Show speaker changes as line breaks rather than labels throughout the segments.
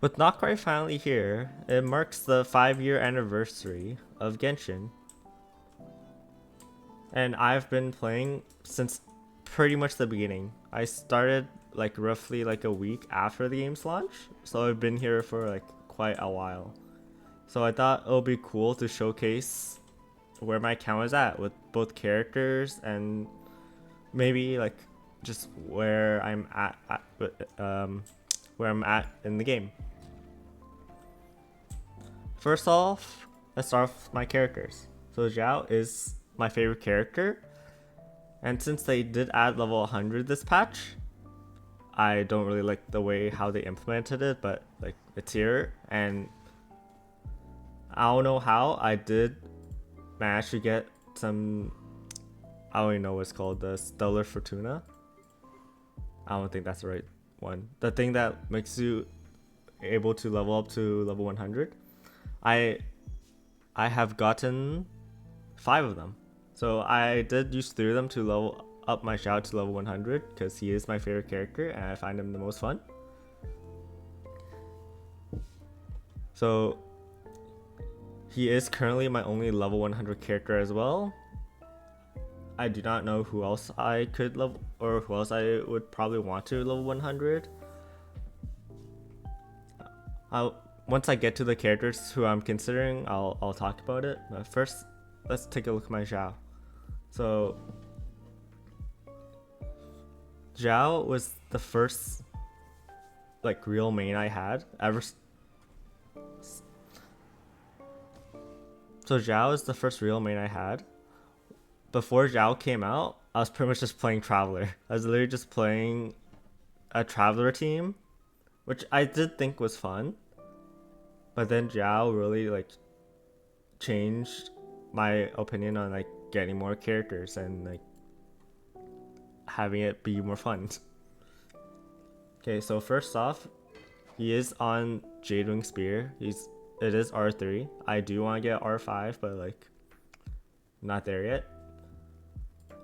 With Not Quite finally here, it marks the 5-year anniversary of Genshin, and I've been playing since pretty much the beginning. I started like roughly like a week after the game's launch, so I've been here for like quite a while. So I thought it would be cool to showcase where my account is at with both characters and maybe like just where I'm at in the game. First off, let's start off with my characters. So Zhao is my favorite character, and since they did add level 100 this patch, I don't really like the way how they implemented it, but like it's here, and I don't know how I did manage to get some. I don't even know what's called, the Stellar Fortuna. I don't think that's the right one. The thing that makes you able to level up to level 100. I I have gotten 5 of them. So I did use 3 of them to level up my Xiao to level 100 because he is my favorite character and I find him the most fun. So he is currently my only level 100 character as well. I do not know who else I could level, or who else I would probably want to level 100. Once I get to the characters who I'm considering, I'll talk about it. But first, let's take a look at my Zhao. So Zhao was the first like real main I had ever. So Zhao is the first real main I had. Before Zhao came out, I was pretty much just playing Traveler. I was literally just playing a Traveler team, which I did think was fun. But then Zhao really like changed my opinion on like getting more characters and like having it be more fun. Okay, so first off, he is on Jadewing Spear. It is R3. I do want to get R5, but like not there yet.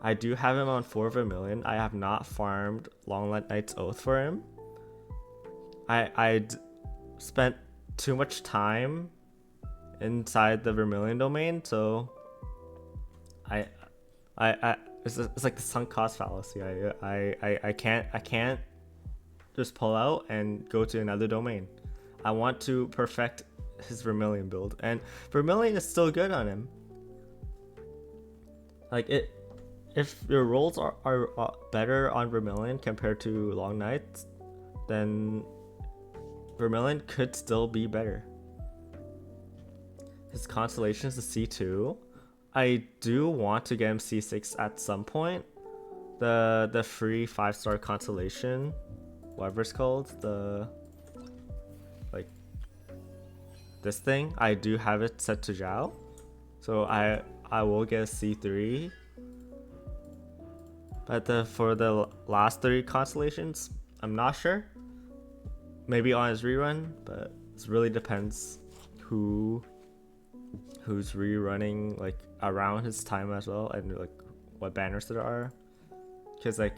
I do have him on 4 Vermilion. I have not farmed Long Knight's Oath for him. I'd spent too much time inside the Vermilion domain, so it's like the sunk cost fallacy. I can't just pull out and go to another domain. I want to perfect his Vermilion build, and Vermilion is still good on him. Like it, if your rolls are better on Vermilion compared to Long Knights, then Vermilion could still be better. His constellation is a C2. I do want to get him C6 at some point. The free 5-star constellation, whatever it's called, the like this thing, I do have it set to Zhao, so I will get a C3. But for the last 3 constellations, I'm not sure. Maybe on his rerun, but it really depends who's rerunning like around his time as well, and like what banners there are. Because like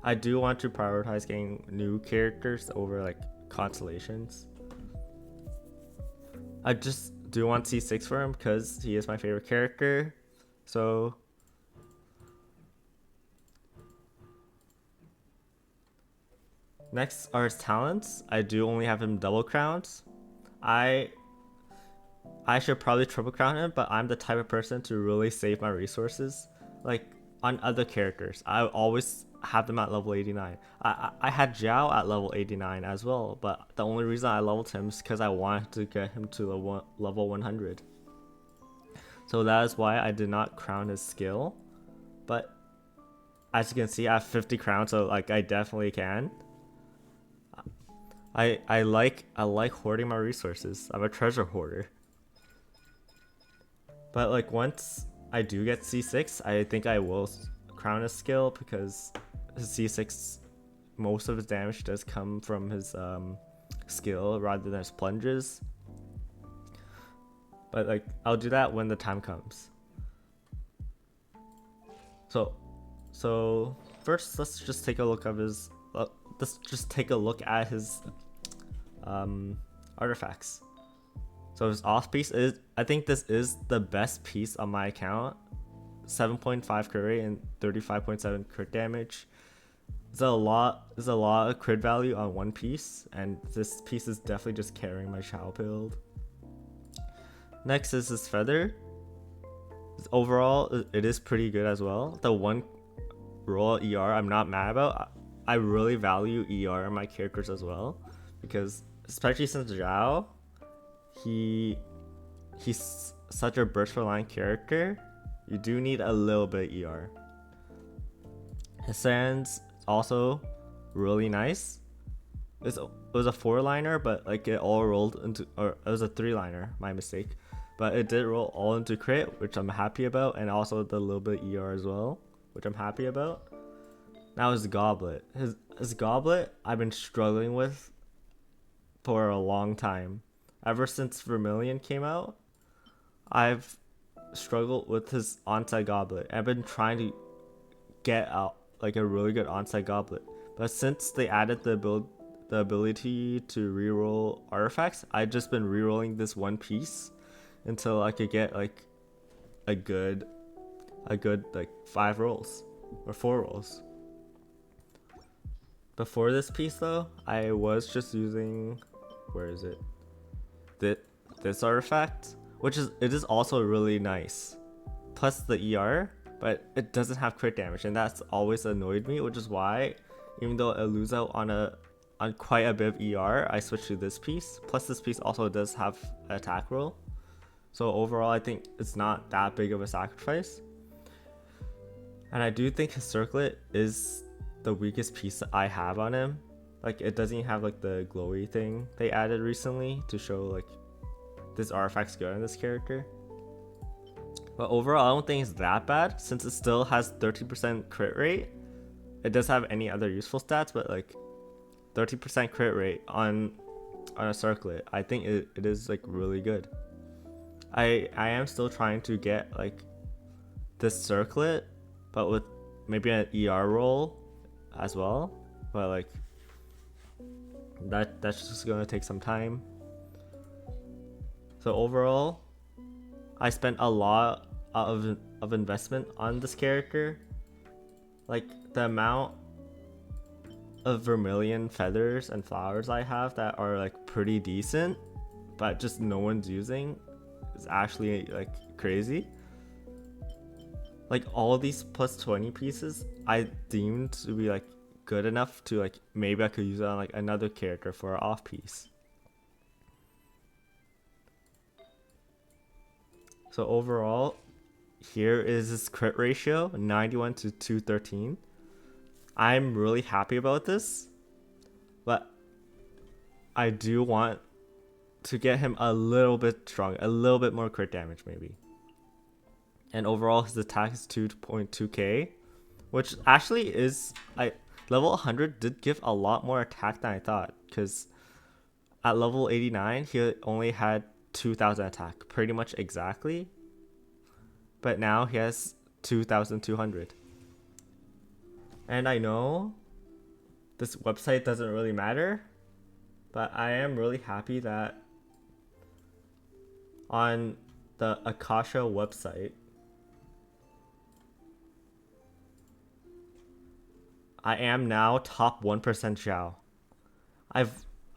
I do want to prioritize getting new characters over like constellations. I just do want C6 for him because he is my favorite character. So next are his talents. I do only have him double crowns. I should probably triple crown him, but I'm the type of person to really save my resources. Like on other characters, I always have them at level 89. I had Zhao at level 89 as well, but the only reason I leveled him is because I wanted to get him to level 100. So that is why I did not crown his skill. But as you can see, I have 50 crowns, so like I definitely can. I like hoarding my resources. I'm a treasure hoarder. But like once I do get C6, I think I will crown his skill because his C6, most of his damage does come from his skill rather than his plunges. But like I'll do that when the time comes. So first let's just take a look of his let's just take a look at his artifacts. So his off piece is, I think this is the best piece on my account. 7.5 crit rate and 35.7 crit damage. There's a lot of crit value on one piece, and this piece is definitely just carrying my Chao build. Next is this feather. Overall, it is pretty good as well. The one roll ER I'm not mad about. I really value ER in my characters as well, because especially since Zhao, he's such a burst for line character. You do need a little bit ER. His sands also really nice. It was a 4-liner, but like it all rolled into, or it was a 3-liner, my mistake. But it did roll all into crit, which I'm happy about, and also the little bit ER as well, which I'm happy about. Now his goblet. His goblet I've been struggling with for a long time. Ever since Vermilion came out, I've struggled with his onside goblet. I've been trying to get out like a really good onside goblet, but since they added the ability to reroll artifacts, I've just been rerolling this one piece until I could get like a good like 5 rolls or 4 rolls. Before this piece though, I was just using, where is it? This artifact, which is also really nice. Plus the ER, but it doesn't have crit damage, and that's always annoyed me, which is why, even though I lose out on quite a bit of ER, I switched to this piece. Plus this piece also does have attack roll. So overall, I think it's not that big of a sacrifice. And I do think his circlet is the weakest piece that I have on him. Like, it doesn't have like the glowy thing they added recently to show like this artifact's good on this character. But overall, I don't think it's that bad, since it still has 30% crit rate. It does have any other useful stats, but like 30% crit rate on a circlet, I think it is like really good. I am still trying to get like this circlet, but with maybe an ER roll as well. But like that's just gonna take some time. So overall, I spent a lot of investment on this character. Like the amount of vermilion feathers and flowers I have that are like pretty decent, but just no one's using, is actually like crazy. Like all these plus 20 pieces I deemed to be like good enough to like maybe I could use it on like another character for an off piece. So overall, here is his crit ratio, 91 to 213. I'm really happy about this, but I do want to get him a little bit strong, a little bit more crit damage maybe. And overall his attack is 2.2k, which actually is, level 100 did give a lot more attack than I thought, because at level 89 he only had 2000 attack, pretty much exactly, but now he has 2200. And I know this website doesn't really matter, but I am really happy that on the Akasha website, I am now top 1% Zhao.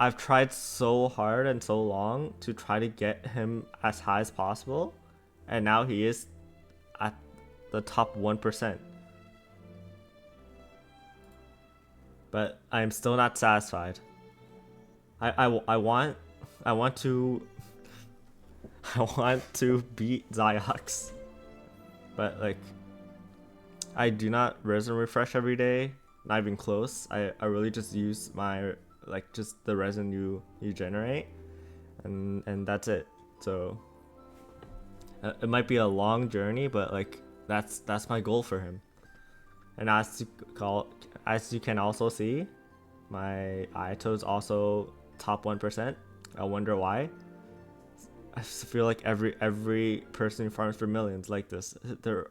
I've tried so hard and so long to try to get him as high as possible, and now he is at the top 1%. But I'm still not satisfied. I want to I want to beat Ziox, but like I do not resin refresh every day, not even close. I really just use my like just the resin you generate, and that's it. So it might be a long journey, but like that's my goal for him. And as you can also see, my Ayato is also top 1%. I wonder why. I just feel like every person who farms for millions like this. Their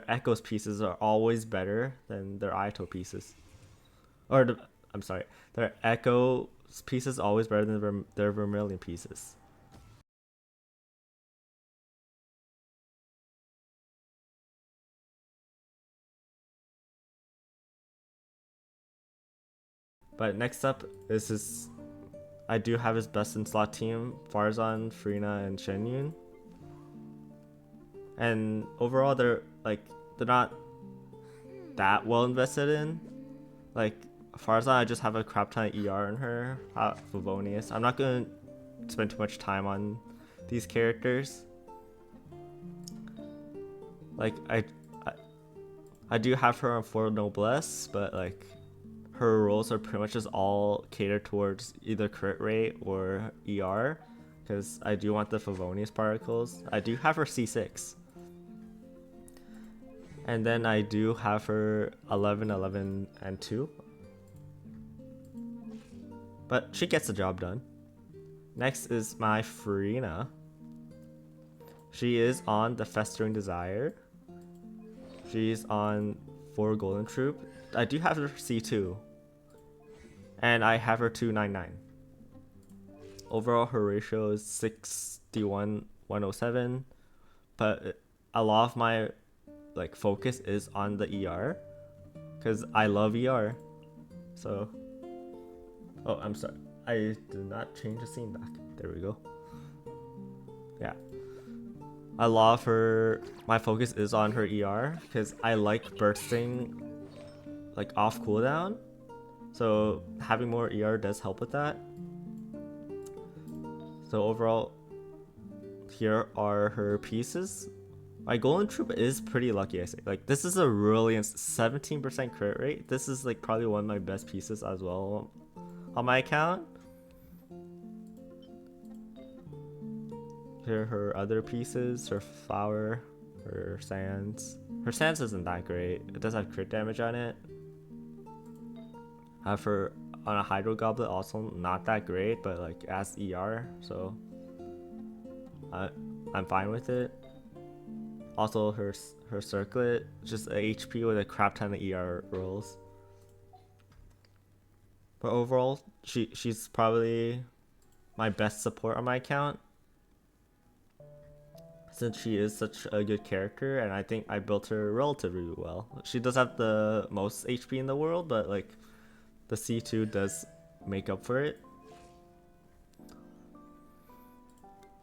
Echoes pieces are always better than their Ayato pieces. Or I'm sorry, their Echo pieces always better than their Vermilion pieces. But next up is his. I do have his best in slot team: Farzan, Frina, and Shenyun. And overall, they're not that well invested in. Like Farzan, I just have a crap ton of ER in her. Favonius. I'm not gonna spend too much time on these characters. Like I do have her on 4 Noblesse, but like her roles are pretty much just all catered towards either crit rate or ER, because I do want the Favonius particles. I do have her C6. And then I do have her 11, 11, and 2. But she gets the job done. Next is my Farina. She is on the Festering Desire. She's on 4 Golden Troop. I do have her C2. And I have her 299. Overall, her ratio is 61, 107. But a lot of my focus is on the ER, because I love ER. So, oh, I'm sorry, I did not change the scene back. There we go. Yeah, a lot of her, my focus is on her ER, because I like bursting off cooldown. So having more ER does help with that. So overall, here are her pieces. My Golden Troop is pretty lucky, I say. This is a really 17% crit rate. This is probably one of my best pieces as well on my account. Here are her other pieces, her Flower, her Sands. Her Sands isn't that great. It does have crit damage on it. I have her on a Hydro Goblet, also not that great, but as ER, so I'm fine with it. Also, her circlet, just a HP with a crap ton of ER rolls. But overall, she's probably my best support on my account, since she is such a good character, and I think I built her relatively well. She does have the most HP in the world, but the C2 does make up for it.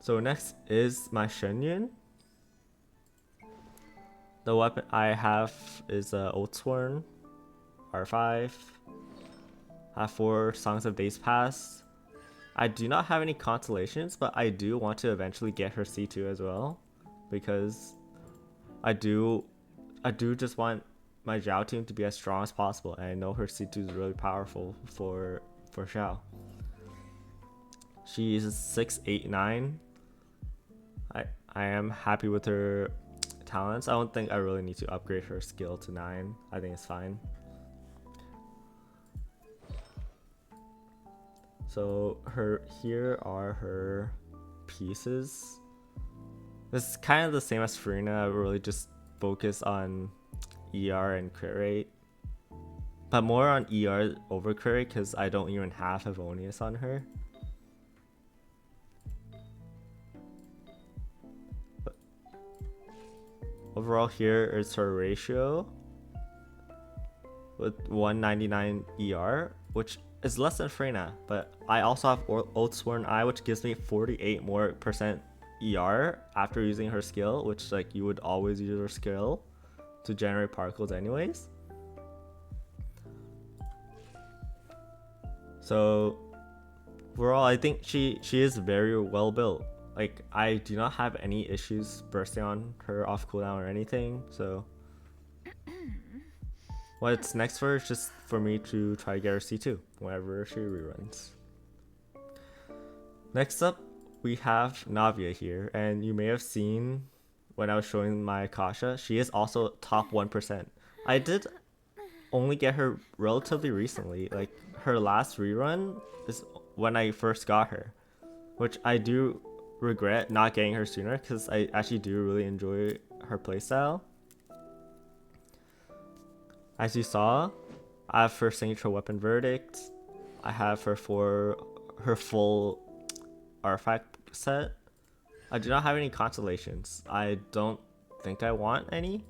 So next is my Shenyun. The weapon I have is Oathsworn, R5. I have 4 Songs of Days Past. I do not have any constellations, but I do want to eventually get her C2 as well, because I do just want my Zhao team to be as strong as possible, and I know her C2 is really powerful for Zhao. She is 689. I am happy with her talents. I don't think I really need to upgrade her skill to 9. I think it's fine. So here are her pieces. This is kind of the same as Farina. I really just focus on ER and crit rate, but more on ER over crit rate, because I don't even have Favonius on her. But overall, here is her ratio with 199 ER, which is less than Freyna, but I also have Oathsworn Eye, which gives me 48% more ER after using her skill, which you would always use her skill to generate particles anyways. So overall, I think she is very well built. I do not have any issues bursting on her off cooldown or anything, so what's next for her is just for me to try to get her C2 whenever she reruns. Next up, we have Navia here, and you may have seen when I was showing my Akasha, she is also top 1%. I did only get her relatively recently. Her last rerun is when I first got her, which I do regret not getting her sooner, because I actually do really enjoy her playstyle. As you saw, I have her signature weapon Verdict. I have her for her full artifact set. I do not have any constellations. I don't think I want any.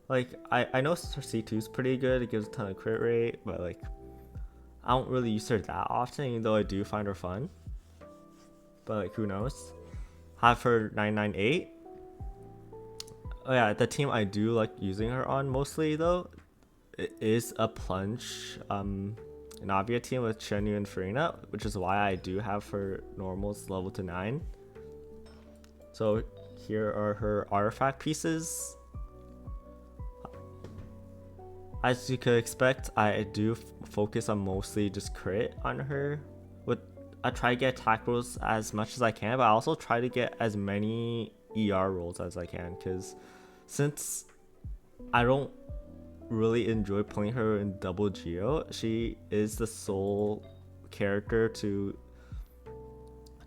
Like, I know her C2 is pretty good. It gives a ton of crit rate, but like, I don't really use her that often, even though I do find her fun. But like, who knows? Have her 998. Oh yeah, the team I do like using her on mostly though, it is a plunge Navia team with Shenyu and Farina, which is why I do have her normals level to 9. So here are her artifact pieces. As you could expect, I do focus on mostly just crit on her. I try to get attack rolls as much as I can, but I also try to get as many ER rolls as I can, because since I don't really enjoy playing her in double Geo, she is the sole character to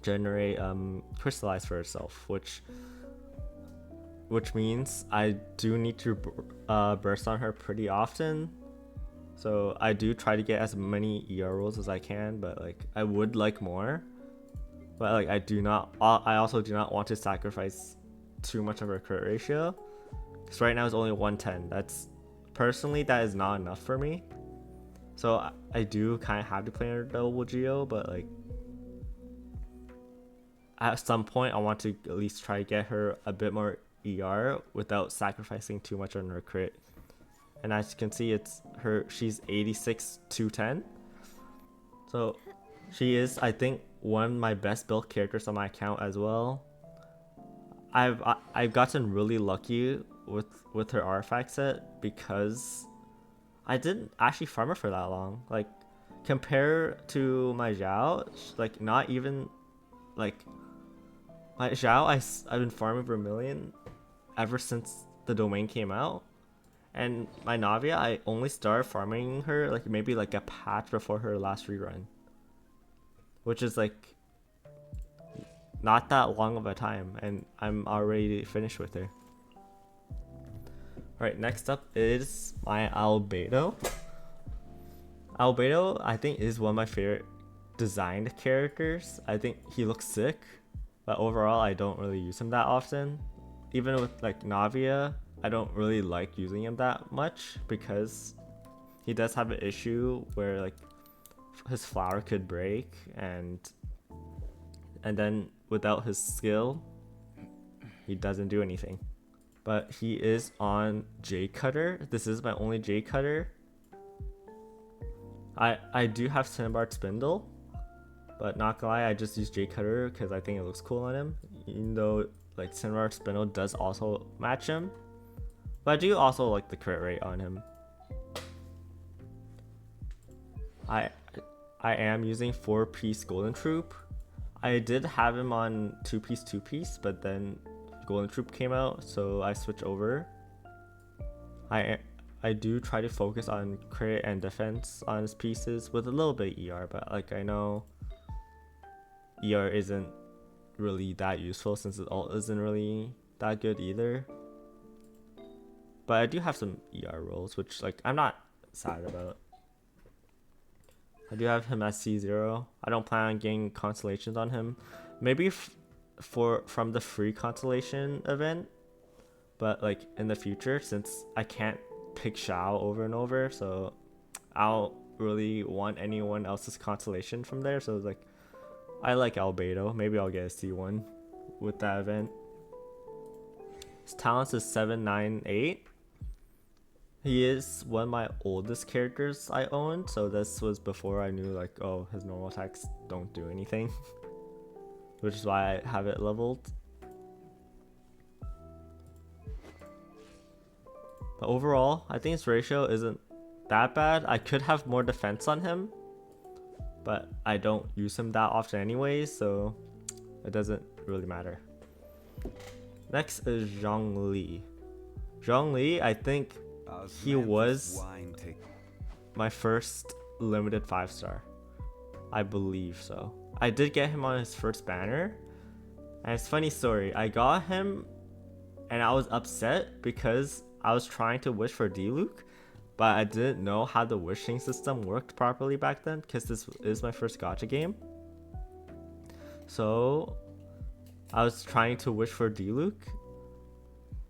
generate crystallize for herself, which means I do need to burst on her pretty often. So I do try to get as many ER rolls as I can, but like I would like more. But like I also do not want to sacrifice too much of her crit ratio. Because right now it's only 110. That is not enough for me. So I do kind of have to play her double Geo, but like at some point I want to at least try to get her a bit more ER without sacrificing too much on her crit. And as you can see, she's 86 210. So she is, I think, one of my best built characters on my account as well. I've gotten really lucky with her artifact set because I didn't actually farm her for that long. Like, compared to my Zhao, like not even like my Zhao, I've been farming Vermilion ever since the domain came out. And my Navia, I only started farming her like maybe like a patch before her last rerun, which is like not that long of a time, and I'm already finished with her. Alright, next up is my Albedo. Albedo, I think, is one of my favorite designed characters. I think he looks sick, but overall I don't really use him that often. Even with like Navia, I don't really like using him that much because he does have an issue where like his flower could break, and then without his skill he doesn't do anything. But he is on J Cutter. This is my only J Cutter. I do have Cinnabar Spindle, but not gonna lie, I just use J Cutter because I think it looks cool on him, even though like Cinnabar Spindle does also match him. But I do also like the crit rate on him. I am using 4-piece Golden Troop. I did have him on 2-piece, but then Golden Troop came out, so I switched over. I do try to focus on crit and defense on his pieces with a little bit of ER, but like I know ER isn't really that useful since his ult isn't really that good either. But I do have some ER rolls, which like I'm not sad about. I do have him at C0. I don't plan on getting constellations on him. Maybe from the free constellation event, but like in the future, since I can't pick Xiao over and over, so I don't really want anyone else's constellation from there. So it's like I like Albedo. Maybe I'll get a C1 with that event. His talents is 798. He is one of my oldest characters I owned, so this was before I knew like, oh, his normal attacks don't do anything. Which is why I have it leveled. But overall, I think his ratio isn't that bad. I could have more defense on him, but I don't use him that often anyways, so it doesn't really matter. Next is Zhongli. Zhongli, I think he was my first limited 5-star. I believe so. I did get him on his first banner. And it's a funny story. I got him and I was upset because I was trying to wish for D-Luke, but I didn't know how the wishing system worked properly back then because this is my first gacha game. So I was trying to wish for Diluc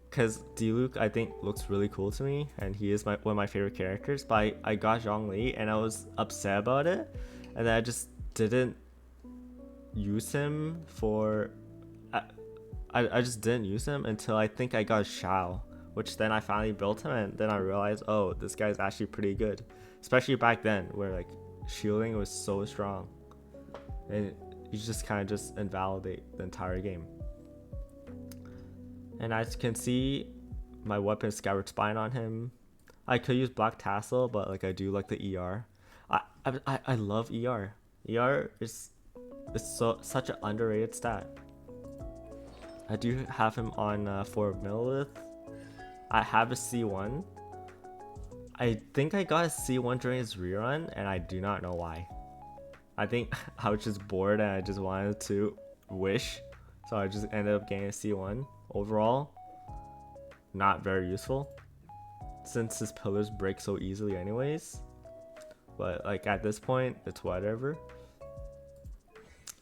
because Diluc I think looks really cool to me and he is one of my favorite characters. But I got Zhongli and I was upset about it, and then I just didn't use him for. I just didn't use him until I think I got Xiao, which then I finally built him, and then I realized, oh, this guy's actually pretty good, especially back then where like shielding was so strong, and you just kind of just invalidate the entire game. And as you can see, my weapon is Skyward Spine on him. I could use Black Tassel, but like I do like the ER. I love ER. ER is such an underrated stat. I do have him on 4 Millilith. I have a C1. I think I got a C1 during his rerun, and I do not know why. I think I was just bored and I just wanted to wish, so I just ended up getting a C1. Overall, not very useful, since his pillars break so easily anyways. But like at this point, it's whatever.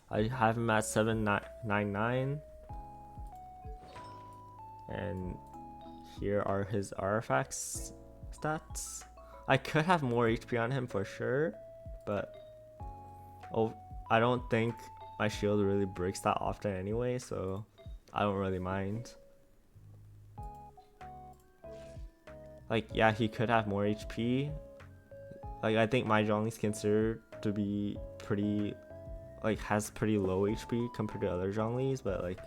I have him at 799. And here are his artifacts stats. I could have more HP on him for sure, but I don't think my shield really breaks that often anyway, so I don't really mind. Like, yeah, he could have more HP. Like, I think my Zhongli's considered to be pretty, like, has pretty low HP compared to other Zhonglis, but like,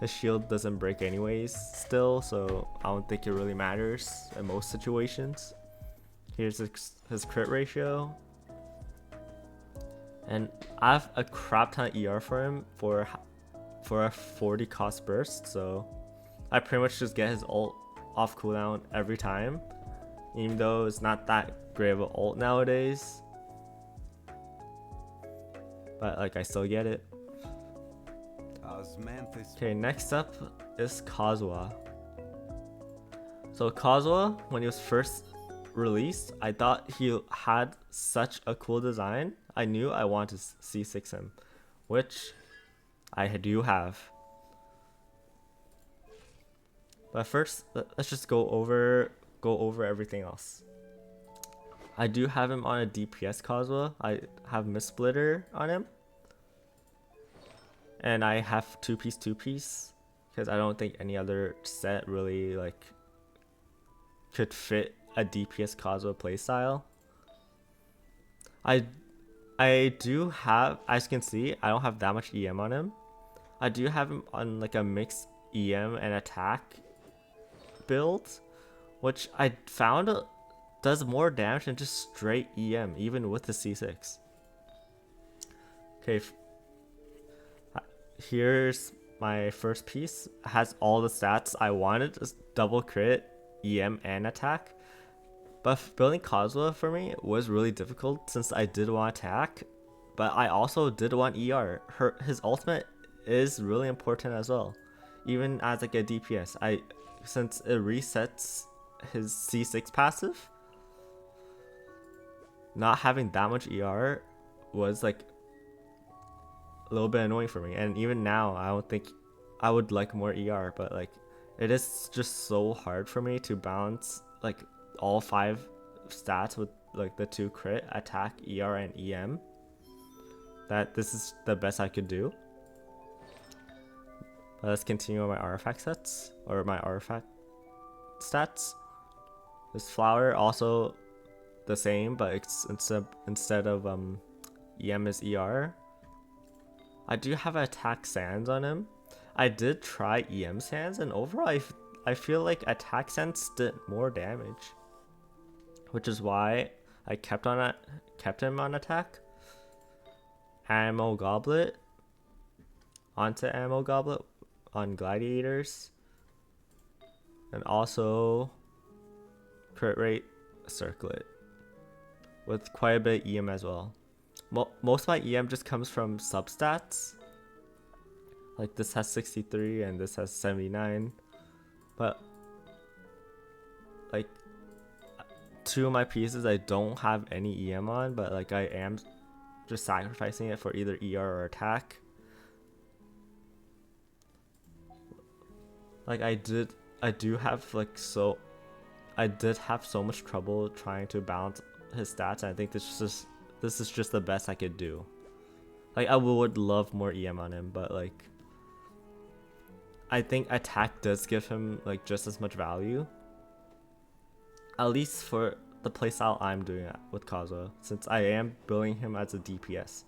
his shield doesn't break anyways still, so I don't think it really matters in most situations. Here's his crit ratio. And I have a crap ton of ER for him for a 40 cost burst, so I pretty much just get his ult off cooldown every time, even though it's not that great of an ult nowadays. But like I still get it. Okay, next up is Kazuha. So Kazuha, when he was first released, I thought he had such a cool design. I knew I wanted to C6 him, which I do have. But first, let's just go over everything else. I do have him on a DPS Kazuha. I have Mistsplitter on him. And I have two-piece because I don't think any other set really like could fit a DPS Kazuha playstyle. I do have, as you can see, I don't have that much EM on him. I do have him on like a mixed EM and attack build, which I found does more damage than just straight EM, even with the C6. Okay. Here's my first piece. It has all the stats I wanted, just double crit, EM, and attack. But building Kazuha for me was really difficult since I did want attack, but I also did want ER. His ultimate is really important as well, even as like a DPS. Since it resets his C6 passive, not having that much ER was like a little bit annoying for me, and even now I don't think I would like more ER, but like it is just so hard for me to balance like all 5 stats with like the 2 crit, attack, ER, and EM, that this is the best I could do. But let's continue on my artifact sets, or my artifact stats. This flower also the same, but it's instead of EM is ER. I do have attack sands on him. I did try EM sands, and overall I feel like attack sands did more damage, which is why I kept him on attack. Ammo goblet, onto ammo goblet on gladiators, and also crit rate circlet with quite a bit of EM as well. Most of my EM just comes from substats. Like this has 63 and this has 79, but like two of my pieces I don't have any EM on, but like I am just sacrificing it for either ER or attack. Like I did have so much trouble trying to balance his stats, and I think this is just the best I could do. Like I would love more EM on him, but like I think attack does give him like just as much value. At least for the playstyle I'm doing with Kazuha, since I am building him as a DPS.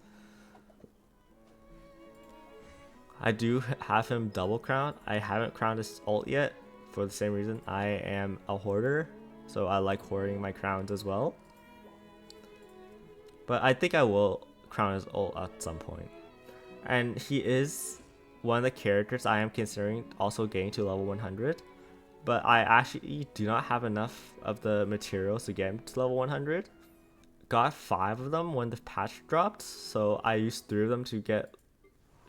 I do have him double crowned. I haven't crowned his ult yet for the same reason. I am a hoarder, so I like hoarding my crowns as well. But I think I will crown his ult at some point. And he is one of the characters I am considering also getting to level 100. But I actually do not have enough of the materials to get him to level 100. Got 5 of them when the patch dropped, so I used 3 of them to get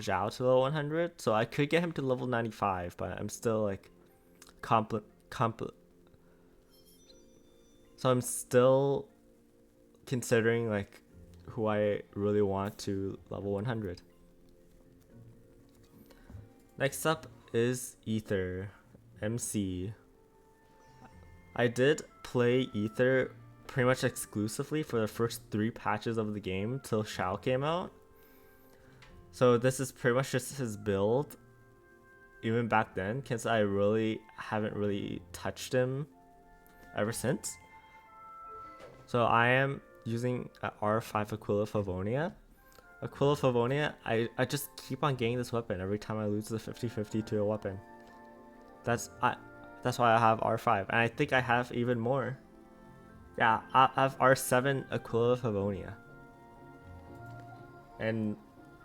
Zhao to level 100. So I could get him to level 95, but I'm still like so I'm still considering like who I really want to level 100. Next up is Ether, MC. I did play Ether pretty much exclusively for the first 3 patches of the game till Shao came out. So this is pretty much just his build even back then, because I really haven't really touched him ever since. So I am using R5 Aquila Favonia. Aquila Favonia, I just keep on getting this weapon every time I lose the 50-50 to a weapon. That's why I have R5, and I think I have even more. Yeah, I have R7 Aquila Favonia, and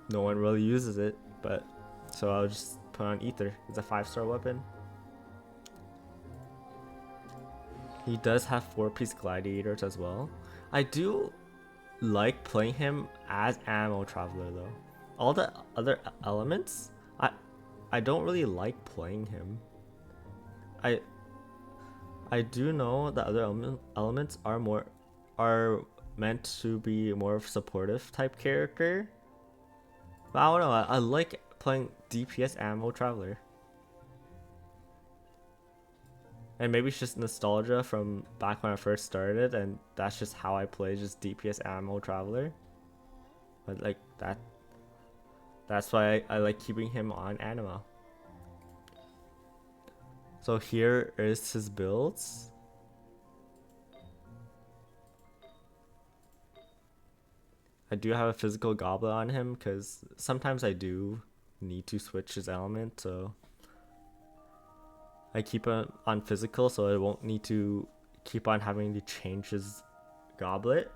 no one really uses it, but so I'll just put on Ether. It's a 5-star weapon. He does have 4-piece gladiators as well. I do like playing him as Ammo Traveler though. All the other elements, I don't really like playing him. I do know that other elements are meant to be more of a supportive type character. But I don't know, I like playing DPS Ammo Traveler. And maybe it's just nostalgia from back when I first started, and that's just how I play, just DPS Ammo Traveler. But like that's why I like keeping him on Anima. So here is his builds. I do have a physical goblet on him because sometimes I do need to switch his element, so I keep it on physical so I won't need to keep on having to change his goblet.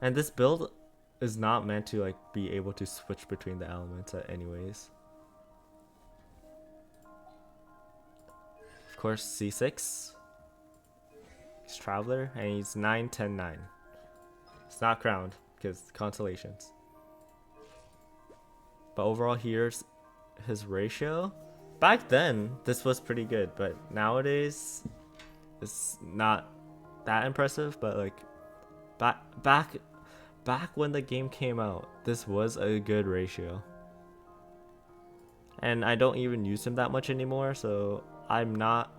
And this build is not meant to like be able to switch between the elements anyways. Of course, C6. He's Traveler, and he's 9, 10, 9. It's not crowned because constellations. But overall, here's his ratio. Back then, this was pretty good, but nowadays, it's not that impressive. But like, back when the game came out, this was a good ratio. And I don't even use him that much anymore, so I'm not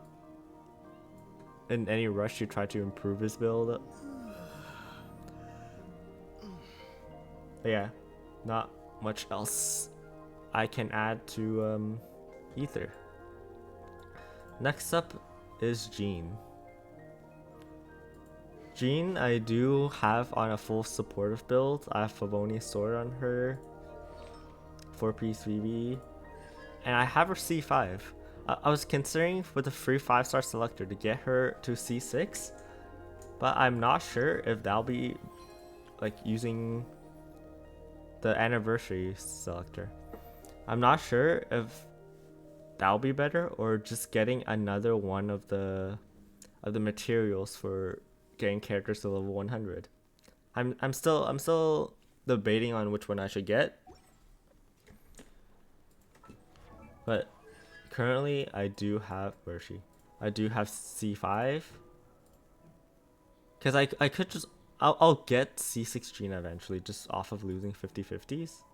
in any rush to try to improve his build. But yeah, not much else I can add to Ether. Next up is Jean. Jean I do have on a full supportive build. I have Favonius Sword on her, 4-piece VV, and I have her C5. I was considering with a free 5-star selector to get her to C6, but I'm not sure if that'll be like using the anniversary selector. I'm not sure if that'll be better or just getting another one of the materials for getting characters to level 100. I'm still debating on which one I should get, but currently I do have I do have C5, Because I could just, I'll get C6 Gina eventually just off of losing 50/50s.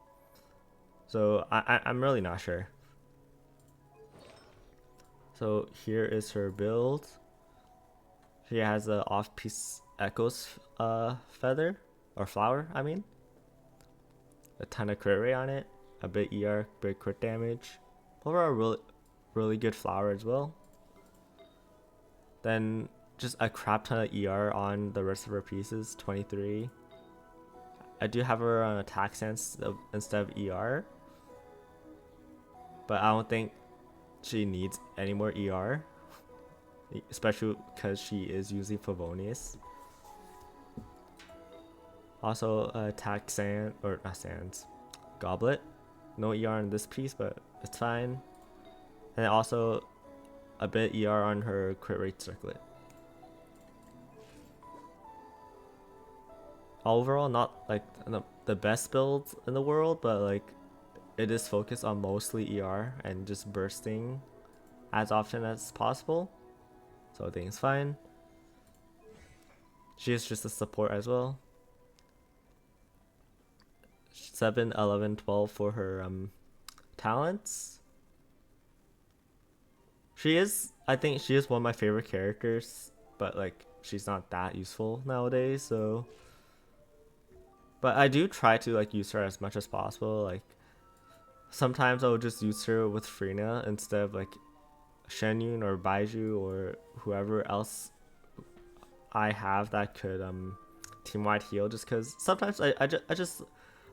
So I'm really not sure. So here is her build. She has a off-piece Echoes feather, or flower, I mean. A ton of crit rate on it, a bit ER, bit crit damage. Overall, really good flower as well. Then just a crap ton of ER on the rest of her pieces, 23. I do have her on attack sense instead of ER, but I don't think she needs any more ER, especially because she is using Favonius. Also, attack sand, or not sands, goblet. No ER on this piece, but it's fine. And also a bit ER on her crit rate circlet. Overall, not like the best build in the world, but like it is focused on mostly ER and just bursting as often as possible. So I think it's fine. She is just a support as well. 7, 11, 12 for her talents. I think she is one of my favorite characters, but like she's not that useful nowadays, so. But I do try to like use her as much as possible. Like sometimes I would just use her with Frina instead of like Shenyun or Baiju or whoever else I have that could team wide heal, just because sometimes I just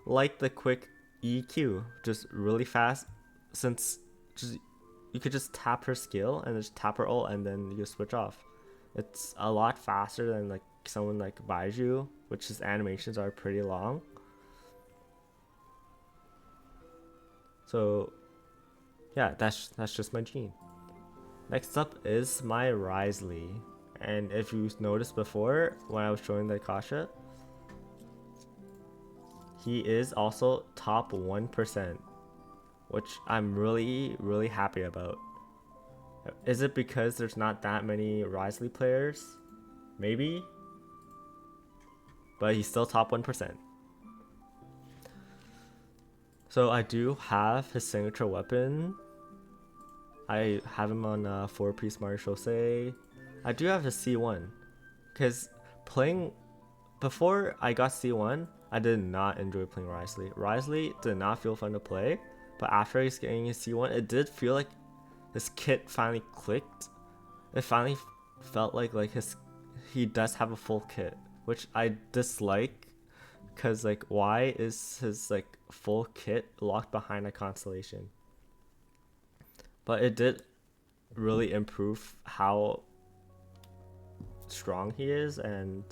like the quick EQ, just really fast, since just you could just tap her skill and just tap her ult and then you switch off. It's a lot faster than like someone like Baiju, which his animations are pretty long. So yeah, that's just my gene. Next up is my Risley. And if you noticed before when I was showing the Akasha, he is also top 1%, which I'm really happy about. Is it because there's not that many Risley players? Maybe. But he's still top 1%. So I do have his signature weapon. I have him on 4-piece Marechaussee. I do have his C1. Because playing... Before I got C1, I did not enjoy playing Risley. Risley did not feel fun to play. But after he's getting his C1, it did feel like his kit finally clicked. It finally felt like he does have a full kit, which I dislike, because like why is his like full kit locked behind a constellation? But it did really improve how strong he is and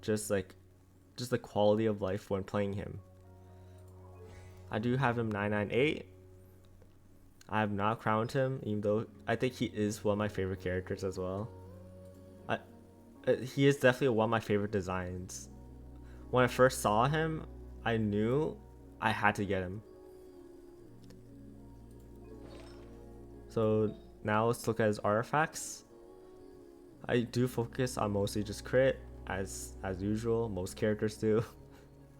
just the quality of life when playing him. I do have him 998. I have not crowned him, even though I think he is one of my favorite characters as well. He is definitely one of my favorite designs. When I first saw him, I knew I had to get him. So now let's look at his artifacts. I do focus on mostly just crit, as usual. Most characters do.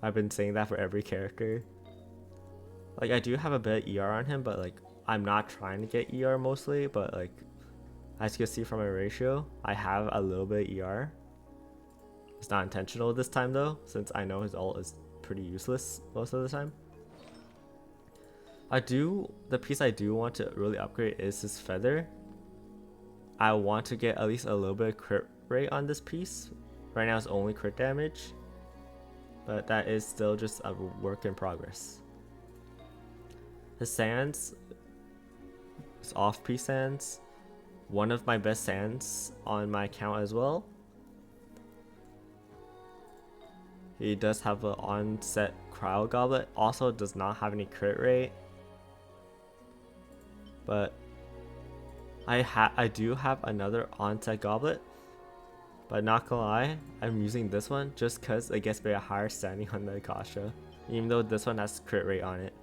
I've been saying that for every character. Like I do have a bit of ER on him, but like I'm not trying to get ER mostly, but like as you can see from my ratio, I have a little bit of ER. It's not intentional this time though, since I know his ult is pretty useless most of the time. The piece I do want to really upgrade is his feather. I want to get at least a little bit of crit rate on this piece. Right now it's only crit damage, but that is still just a work in progress. His sands, his off-piece sands, one of my best sands on my account as well. He does have an on-set cryo goblet, also does not have any crit rate. But I do have another on-set goblet, but not gonna lie, I'm using this one just because it gets me a higher standing on the Akasha, even though this one has crit rate on it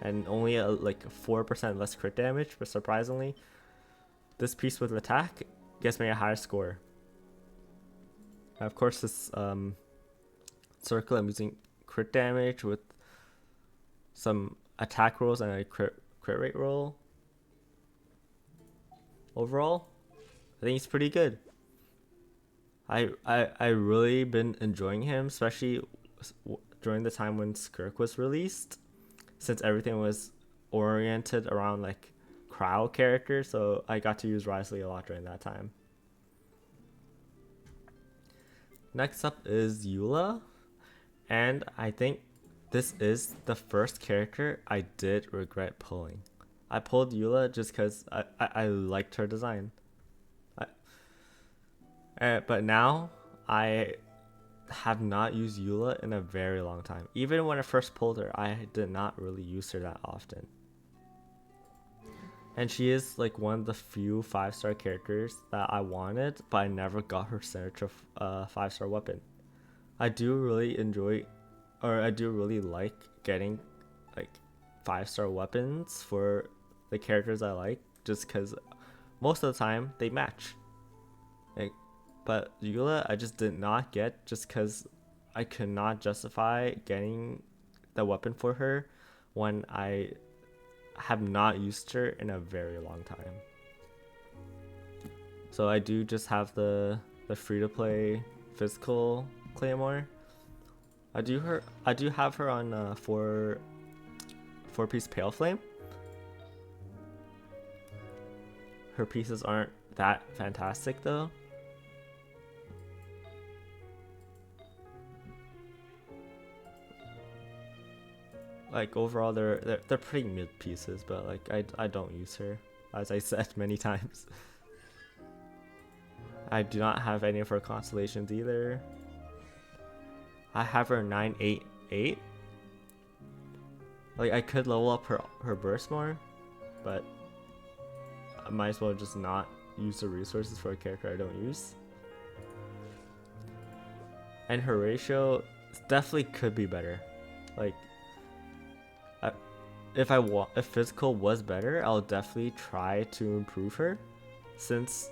and only like 4% less crit damage. But surprisingly, this piece with attack gets me a higher score. And of course, this circle, I'm using crit damage with some attack rolls and a crit rate roll. Overall, I think he's pretty good. I really been enjoying him, especially during the time when Skirk was released, since everything was oriented around like crowd characters, so I got to use Risley a lot during that time. Next up is Eula, and I think this is the first character I did regret pulling. I pulled Eula just because I liked her design. But now I have not used Eula in a very long time. Even when I first pulled her, I did not really use her that often. And she is like one of the few 5-star characters that I wanted, but I never got her signature 5-star weapon. I do really enjoy, or I do really like getting like 5-star weapons for the characters I like, just because most of the time they match. Like, but Eula I just did not get, just because I could not justify getting the weapon for her when I have not used her in a very long time. So I do just have the free-to-play physical Claymore. I do have her on 4-piece Pale Flame. Her pieces aren't that fantastic though. Like overall they're pretty mid pieces, but like I don't use her, as I said many times. I do not have any of her constellations either. I have her 988. Like I could level up her burst more, but I might as well just not use the resources for a character I don't use. And her ratio definitely could be better. Like if physical was better, I'll definitely try to improve her, since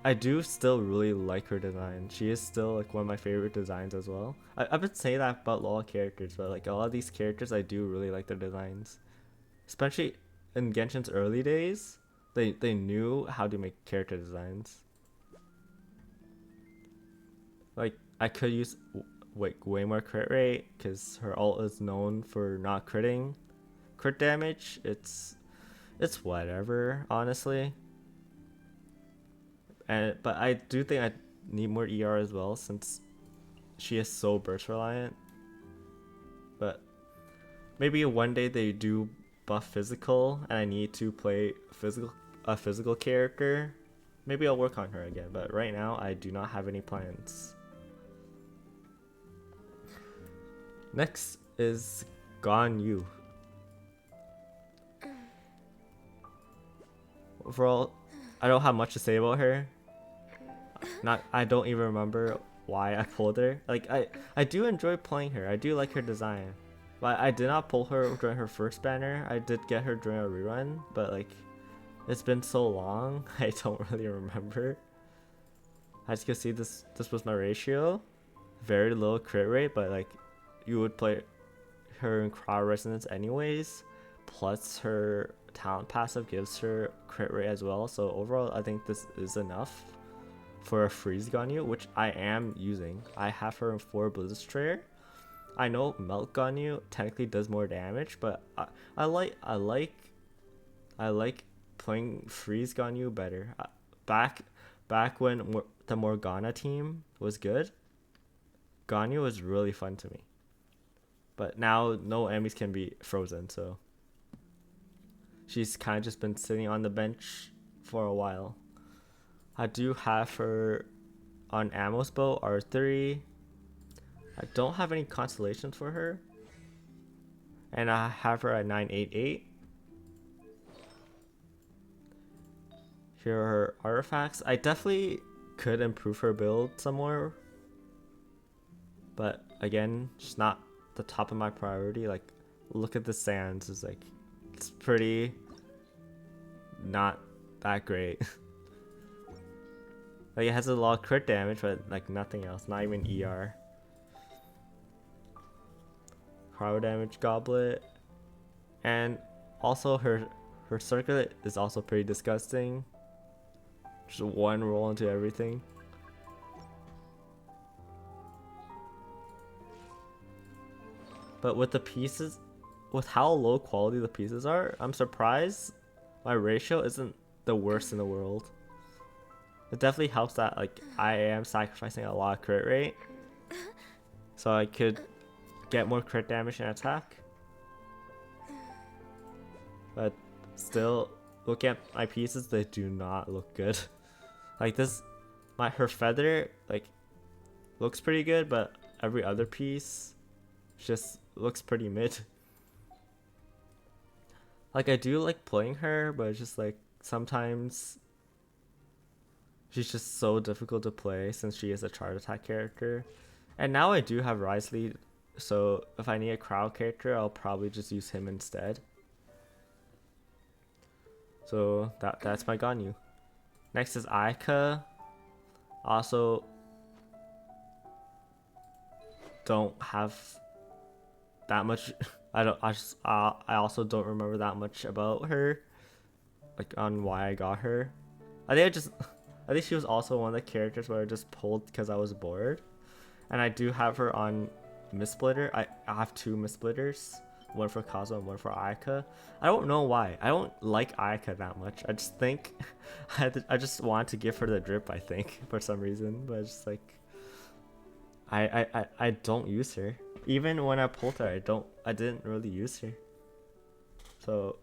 I do still really like her design. She is still like one of my favorite designs as well. I've been saying that about a lot of characters, but like a lot of these characters I do really like their designs. Especially in Genshin's early days, they knew how to make character designs. Like I could use way more crit rate, because her ult is known for not critting. Crit damage, it's whatever, honestly. But I do think I need more ER as well, since she is so burst reliant. But maybe one day they do buff physical and I need to play a physical character. Maybe I'll work on her again, but right now I do not have any plans. Next is Ganyu. Overall, I don't have much to say about her. I don't even remember why I pulled her. Like I do enjoy playing her. I do like her design. But I did not pull her during her first banner. I did get her during a rerun, but like it's been so long, I don't really remember. As you can see, this was my ratio. Very low crit rate, but like you would play her in crowd resonance anyways. Plus her talent passive gives her crit rate as well. So overall, I think this is enough for a freeze Ganyu, which I am using. I have her in 4 Blizzard Strayer. I know Melt Ganyu technically does more damage, but I like playing freeze Ganyu better. Back when the Morgana team was good, Ganyu was really fun to me. But now no enemies can be frozen, so she's kind of just been sitting on the bench for a while. I do have her on Ammo's bow, R3. I don't have any constellations for her. And I have her at 988. Here are her artifacts. I definitely could improve her build some more. But again, just not the top of my priority. Like, look at the sands. It's pretty not that great. Like it has a lot of crit damage, but like nothing else, not even ER. Cryo damage goblet. And also her circlet is also pretty disgusting. Just one roll into everything. But with the pieces, with how low quality the pieces are, I'm surprised my ratio isn't the worst in the world. It definitely helps that like I am sacrificing a lot of crit rate, so I could get more crit damage and attack. But still, looking at my pieces, they do not look good. Like this, her feather like looks pretty good, but every other piece just looks pretty mid. Like I do like playing her, but it's just like sometimes she's just so difficult to play since she is a charge attack character. And now I do have Risley, so if I need a crowd character, I'll probably just use him instead. So that's my Ganyu. Next is Aika. Also don't have that much. I also don't remember that much about her, like on why I got her. I think she was also one of the characters where I just pulled because I was bored. And I do have her on Mistsplitter. I have 2 Mistsplitters, one for Kazuha and one for Ayaka. I don't know why. I don't like Ayaka that much. I just think I just want to give her the drip, I think, for some reason. But it's just like I don't use her. Even when I pulled her, I didn't really use her. So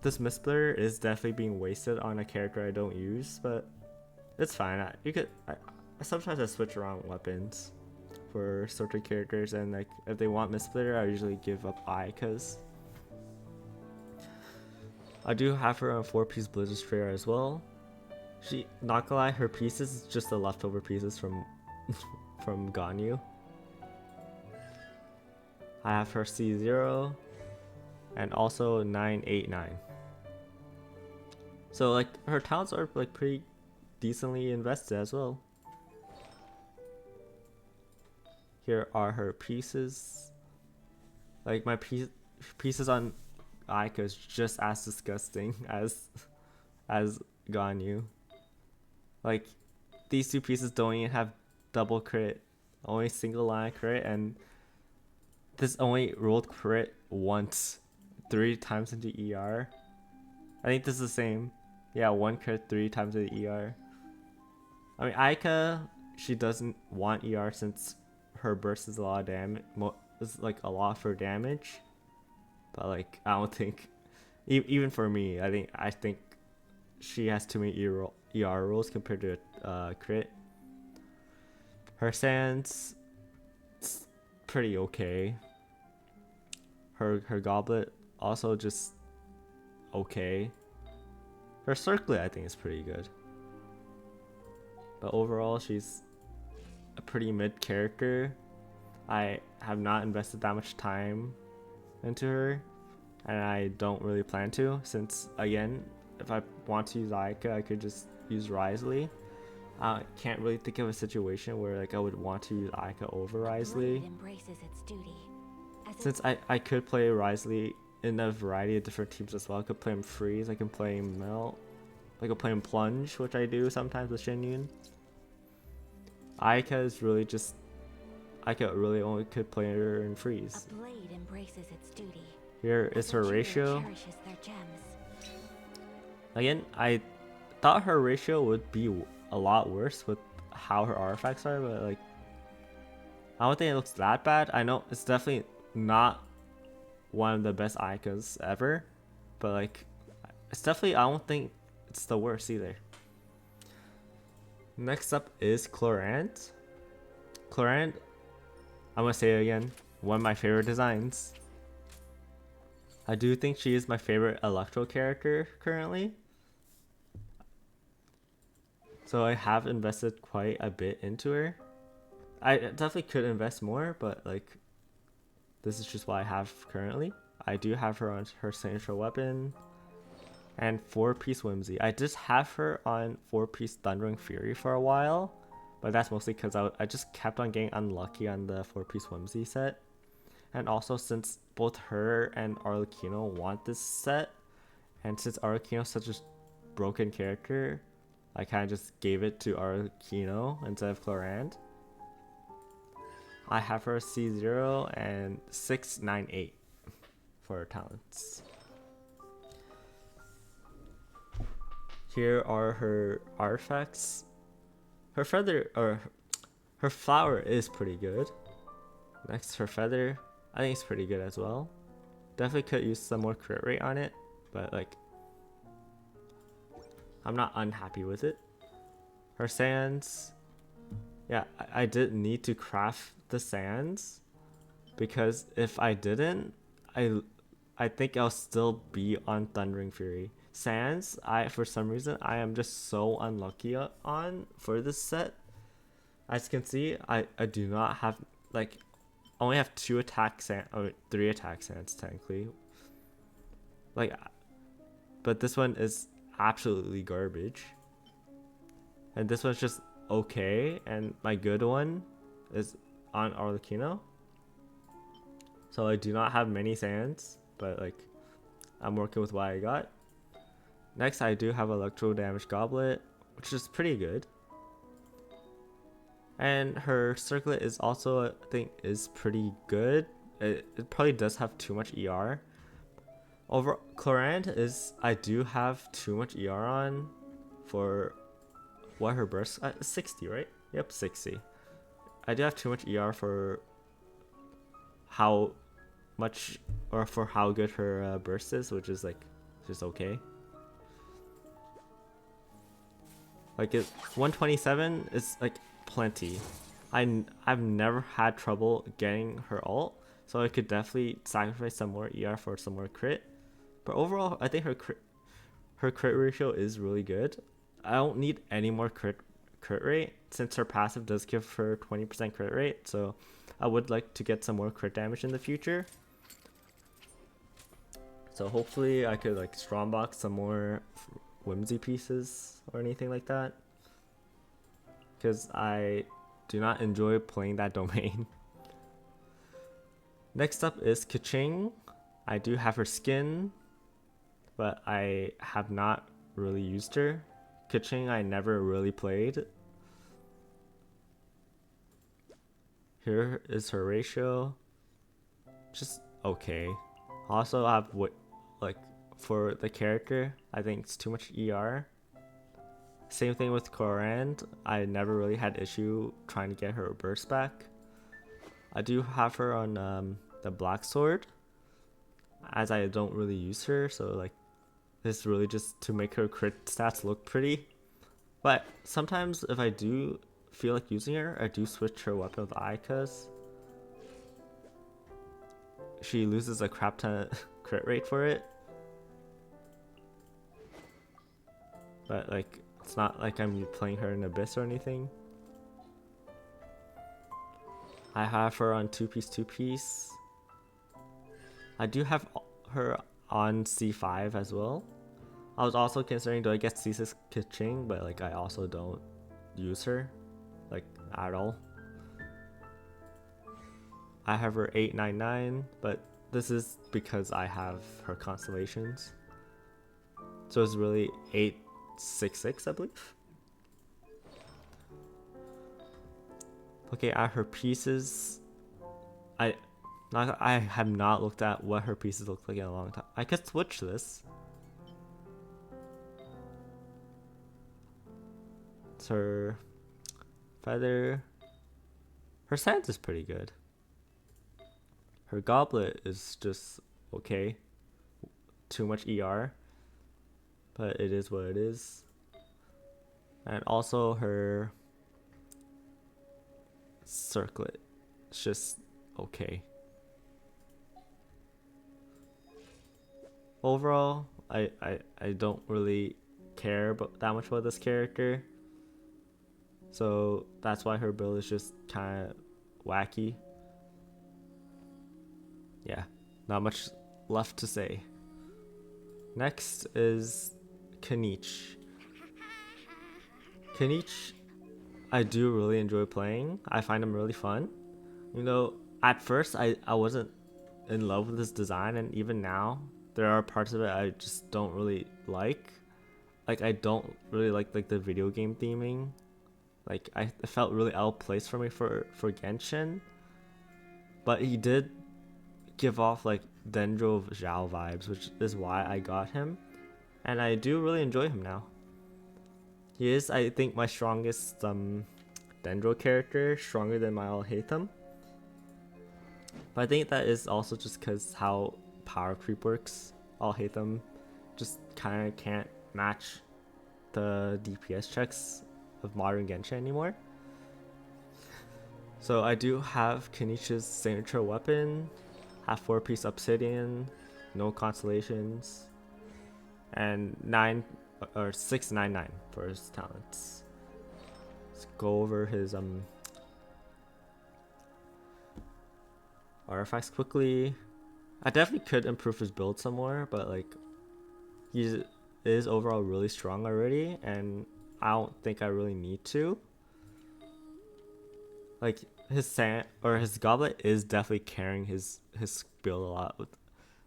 this Mistsplitter is definitely being wasted on a character I don't use, but it's fine. Sometimes I switch around weapons for certain characters, and like if they want Mistsplitter, I usually give up Ayaka's. I do have her on 4-piece Blizzard Strayer as well. Not gonna lie, her pieces is just the leftover pieces from from Ganyu. I have her C0 and also 989. So like her talents are like pretty decently invested as well. Here are her pieces. Like my pieces on Aika is just as disgusting as Ganyu. Like these 2 pieces don't even have double crit, only single line crit, and this only rolled crit once, 3 times into ER. I think this is the same. Yeah, 1 crit 3 times into ER. I mean, Aika, she doesn't want ER since her burst is a lot of damage. It's like a lot for damage. But like, I don't think, even for me, I think she has too many ER rolls compared to crit. Her Sans, it's pretty okay. Her goblet also just okay. Her circlet I think is pretty good. But overall she's a pretty mid character. I have not invested that much time into her, and I don't really plan to, since again, if I want to use Aika, I could just use Risley. I can't really think of a situation where like I would want to use Aika over Risley. Since I could play Risley in a variety of different teams as well. I could play him Freeze, I can play him Melt, I could play him Plunge, which I do sometimes with Shinyun. Aika is really just, I could really only could play her in Freeze. Here is her ratio. Again, I thought her ratio would be a lot worse with how her artifacts are, but like, I don't think it looks that bad. I know it's definitely not one of the best Aikas ever, but like, it's definitely, I don't think it's the worst either. Next up is Chlorant. Chlorant, I'm gonna say it again, one of my favorite designs. I do think she is my favorite Electro character currently. So I have invested quite a bit into her. I definitely could invest more, but like, this is just what I have currently. I do have her on her signature weapon. And 4-piece Whimsy. I just have her on 4-piece Thundering Fury for a while, but that's mostly because I just kept on getting unlucky on the 4-piece Whimsy set. And also since both her and Arlecchino want this set, and since Arlecchino is such a broken character, I kind of just gave it to Arlecchino instead of Clorand. I have her C0 and 698 for her talents. Here are her artifacts. Her feather, or her flower is pretty good. Next, her feather, I think it's pretty good as well. Definitely could use some more crit rate on it, but like, I'm not unhappy with it. Her sands, yeah, I did need to craft the sands, because if I didn't, I think I'll still be on Thundering Fury. Sands, for some reason I am just so unlucky on for this set. As you can see, I do not have, like, only have 2 attack sand, or 3 attack sands technically. Like, but this one is absolutely garbage. And this one's just okay, and my good one is on Arlecchino. So I do not have many sands, but like, I'm working with what I got. Next, I do have Electro Damage Goblet, which is pretty good. And her Circlet is also, I think, is pretty good. It probably does have too much ER. Over Clorand is, I do have too much ER on for what her burst, 60, right? Yep, 60. I do have too much ER for how much, or for how good her burst is, which is like just okay. Like, 127 is like plenty. I've never had trouble getting her ult, so I could definitely sacrifice some more ER for some more crit. But overall, I think her crit ratio is really good. I don't need any more crit rate, since her passive does give her 20% crit rate, so I would like to get some more crit damage in the future. So hopefully I could like strongbox some more Whimsy pieces or anything like that, because I do not enjoy playing that domain. Next up is Kaching. I do have her skin, but I have not really used her. Kaching I never really played. Here is her ratio, just okay. Also, I have like, for the character, I think it's too much ER. Same thing with Clorand. I never really had issue trying to get her burst back. I do have her on the Black Sword, as I don't really use her, so like, this is really just to make her crit stats look pretty. But sometimes if I do feel like using her, I do switch her Weapon of the Eye, because she loses a crap ton of crit rate for it. But like, it's not like I'm playing her in Abyss or anything. I have her on 2-piece. I do have her on C5 as well. I was also considering, do I get C6 Kaching, but like, I also don't use her like at all. I have her 899, but this is because I have her constellations. So it's really 866, I believe. Looking at her pieces, I have not looked at what her pieces look like in a long time. I could switch this. It's her feather. Her sands is pretty good. Her goblet is just okay. Too much ER, but it is what it is. And also her circlet, it's just okay. Overall, I don't really care that much about this character, so that's why her build is just kind of wacky. Yeah, not much left to say. Next is Kanich. Kanich, I do really enjoy playing. I find him really fun. You know, at first I wasn't in love with his design, and even now there are parts of it I just don't really like. Like I don't really like the video game theming. Like it felt really out of place for me for Genshin. But he did give off like Dendro Zhao vibes, which is why I got him. And I do really enjoy him now. He is, I think, my strongest Dendro character, stronger than my Alhaitham. But I think that is also just because how power creep works. Alhaitham just kind of can't match the DPS checks of modern Genshin anymore. So I do have Kanich's signature weapon, have 4-piece obsidian, no constellations, and 699 for his talents. Let's go over his artifacts quickly. I definitely could improve his build some more, but like he is overall really strong already, and I don't think I really need to. Like his sand or his goblet is definitely carrying his build a lot with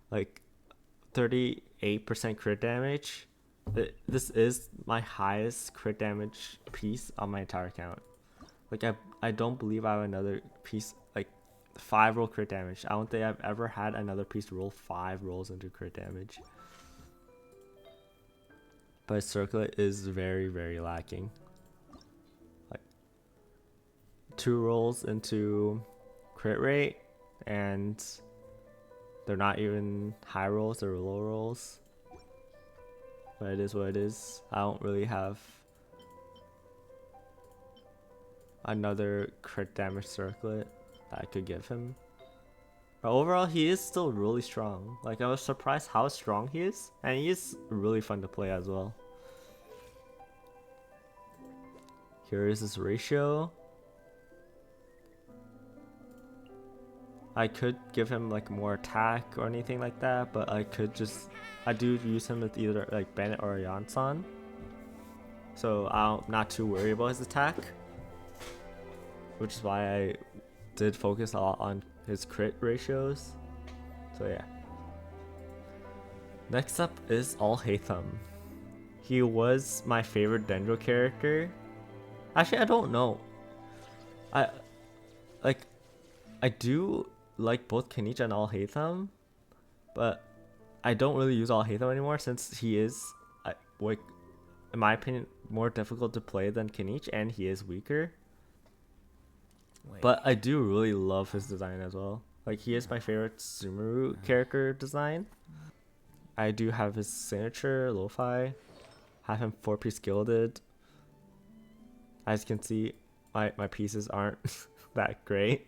like 38% crit damage. This is my highest crit damage piece on my entire account. Like I don't believe I have another piece like 5 roll crit damage. I don't think I've ever had another piece roll 5 rolls into crit damage. But circlet is very, very lacking. Like 2 rolls into crit rate, and they're not even high rolls, they're low rolls. But it is what it is. I don't really have another crit damage circlet that I could give him. But overall, he is still really strong. Like I was surprised how strong he is, and he is really fun to play as well. Here is his ratio. I could give him like more attack or anything like that, but I do use him with either like Bennett or Yansan. So I'm not too worried about his attack, which is why I did focus a lot on his crit ratios. So yeah. Next up is Alhaitham. He was my favorite Dendro character. Actually, I don't know. I do like both Kanich and Alhaitham, but I don't really use Alhaitham anymore since he is, like, in my opinion, more difficult to play than Kanich, and he is weaker. But I do really love his design as well. Like, he is my favorite Sumeru character design. I do have his signature, Lo-Fi. Have him 4-piece gilded. As you can see, my pieces aren't that great.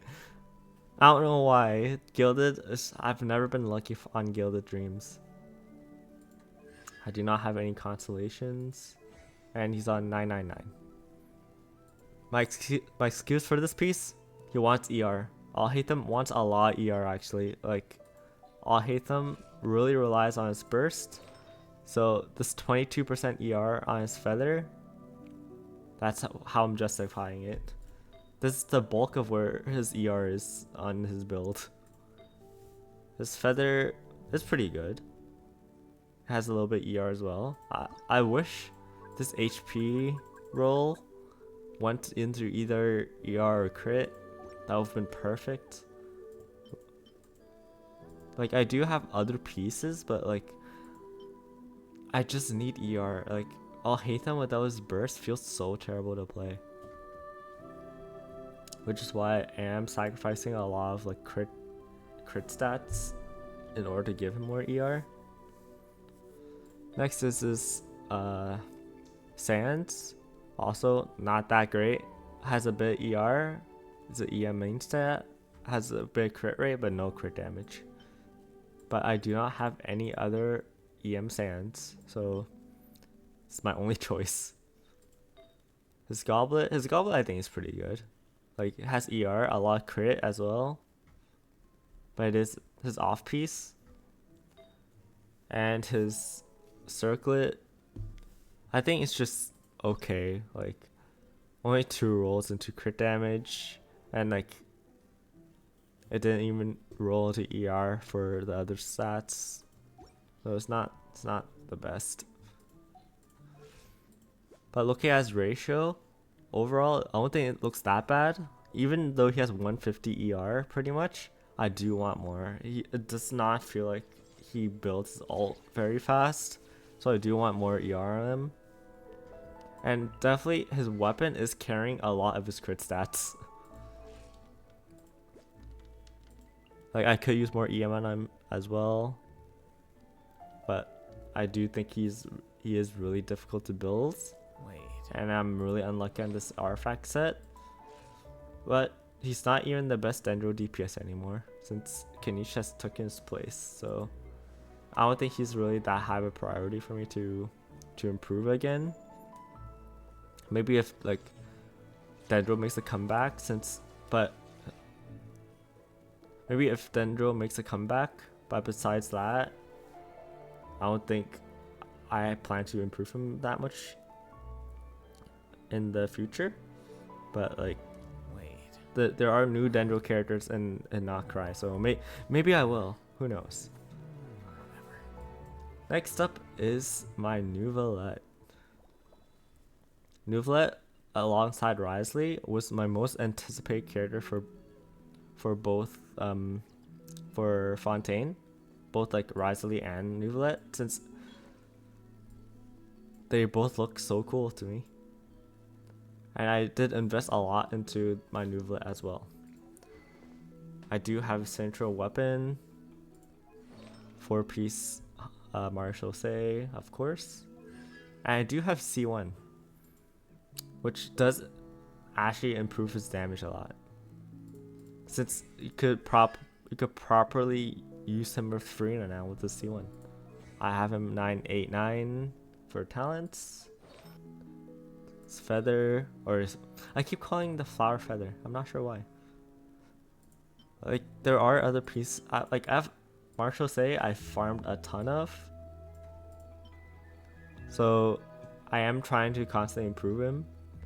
I don't know why. Gilded, I've never been lucky on Gilded Dreams. I do not have any constellations. And he's on 999. My excuse for this piece, he wants ER. Alhaitham wants a lot of ER actually. Like, Alhaitham really relies on his burst. So this 22% ER on his feather, that's how I'm justifying it. This is the bulk of where his ER is on his build. His feather is pretty good. Has a little bit ER as well. I wish this HP roll went into either ER or crit. That would have been perfect. Like, I do have other pieces, but like, I just need ER. Like, Alhaitham without his burst feels so terrible to play. Which is why I am sacrificing a lot of like crit stats in order to give him more ER. Next is this Sands. Also not that great. Has a bit ER. It's an EM main stat. Has a bit crit rate but no crit damage. But I do not have any other EM Sands, so it's my only choice. His goblet I think is pretty good. Like, it has ER, a lot of crit as well. But it is his off piece. And his circlet, I think it's just okay. Like only 2 rolls into crit damage, and like it didn't even roll into ER for the other stats, so it's not the best. But looking at his ratio, overall, I don't think it looks that bad. Even though he has 150 ER pretty much, I do want more. It does not feel like he builds his ult very fast, so I do want more ER on him. And definitely his weapon is carrying a lot of his crit stats. Like I could use more EM on him as well, but I do think he is really difficult to build.
Wait.
And I'm really unlucky on this artifact set. But he's not even the best Dendro DPS anymore since Kanish has taken his place. So I don't think he's really that high of a priority for me to improve again. Maybe if like Dendro makes a comeback maybe if Dendro makes a comeback, but besides that, I don't think I plan to improve him that much in the future. But like there are new Dendro characters in Noctri, so maybe I will. Who knows? Next up is my Nuvalet. Nuvalet, alongside Risley, was my most anticipated character for both for Fontaine, both like Risley and Nuvalet, since they both look so cool to me. And I did invest a lot into my Nuvalet as well. I do have a central weapon, 4-piece Marechaussee, of course. And I do have C1, which does actually improve his damage a lot. Since you could properly use him with Farina now with the C1. I have him 989 for talents. His feather, I keep calling the flower feather. I'm not sure why. Like there are other pieces. Like I have Marechaussee I farmed a ton of. So I am trying to constantly improve him,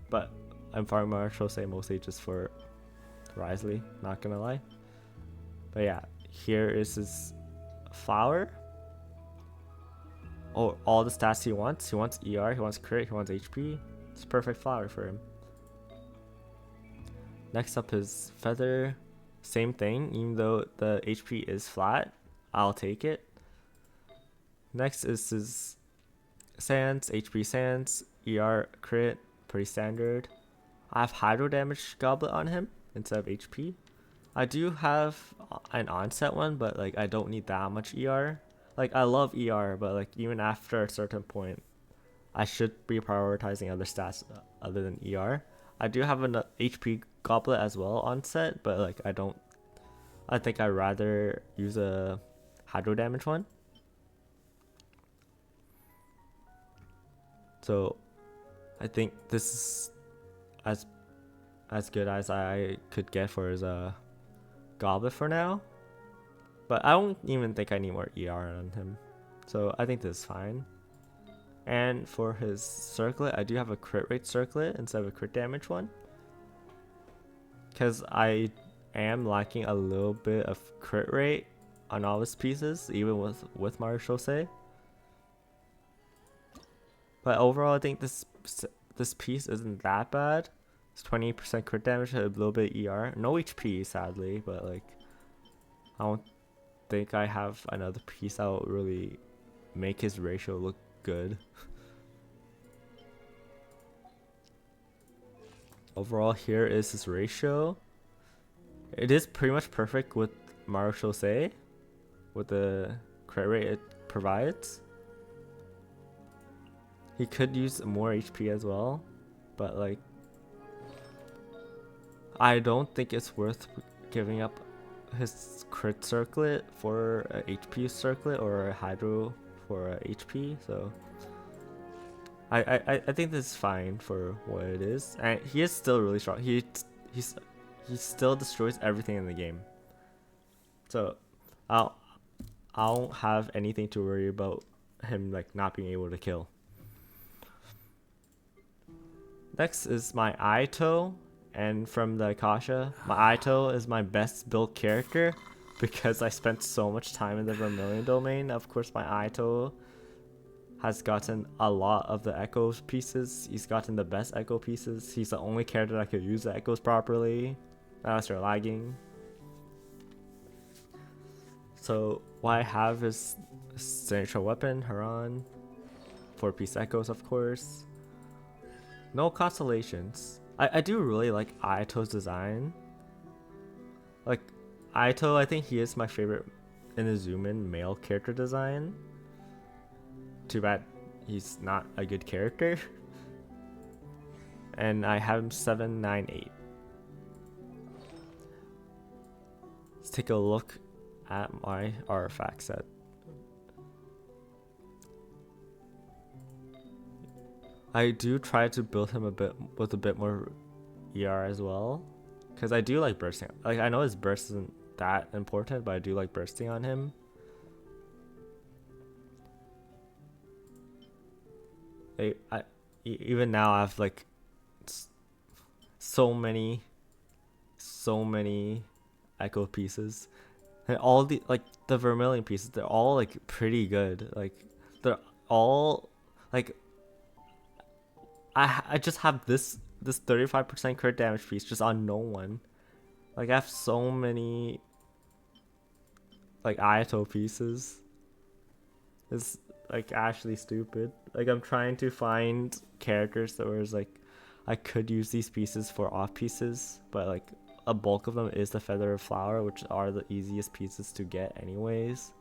but I'm farming Marechaussee mostly just for Risley, not gonna lie. But yeah, here is his flower. Oh, all the stats he wants. He wants ER, he wants crit, he wants HP. It's a perfect flower for him. Next up is feather. Same thing, even though the HP is flat, I'll take it. Next is his Sands, HP Sands, ER crit, pretty standard. I have hydro damage goblet on him instead of HP. I do have an onset one, but like I don't need that much ER. Like I love ER, but like even after a certain point, I should be prioritizing other stats other than ER. I do have an HP goblet as well on set, but like I think I'd rather use a hydro damage one. So I think this is as good as I could get for his goblet for now. But I don't even think I need more ER on him. So I think this is fine. And for his circlet, I do have a crit rate circlet instead of a crit damage one. Because I am lacking a little bit of crit rate on all his pieces, even with Marechaussee. But overall, I think this piece isn't that bad. It's 20% crit damage, a little bit ER. No HP, sadly, but like I don't think I have another piece that will really make his ratio look good. Overall, here is his ratio. It is pretty much perfect with Marechaussee, with the crit rate it provides. He could use more HP as well, but like I don't think it's worth giving up his crit circlet for a HP circlet or a hydro for a HP. So I think this is fine for what it is, and he is still really strong. He still destroys everything in the game. So I don't have anything to worry about him like not being able to kill. Next is my Aito, and from the Akasha, my Aito is my best built character because I spent so much time in the Vermilion domain. Of course, my Aito has gotten a lot of the echo pieces. He's gotten the best echo pieces. He's the only character that could use the echoes properly, unless you're lagging. So what I have is signature weapon, Haran, 4-piece echoes, of course. No constellations. I do really like Aito's design. Like, Aito, I think he is my favorite in the zoom-in male character design. Too bad he's not a good character. And I have him 798. Let's take a look at my artifact set. I do try to build him a bit with a bit more ER as well, because I do like bursting. Like, I know his burst isn't that important, but I do like bursting on him. Even now I have like so many echo pieces, and all the like the Vermilion pieces, they're all like pretty good. Like, they're all like, I just have this 35% crit damage piece just on no one. Like, I have so many like Aito pieces. It's like actually stupid. Like, I'm trying to find characters that was like I could use these pieces for off pieces, but like a bulk of them is the Feather of Flower, which are the easiest pieces to get anyways.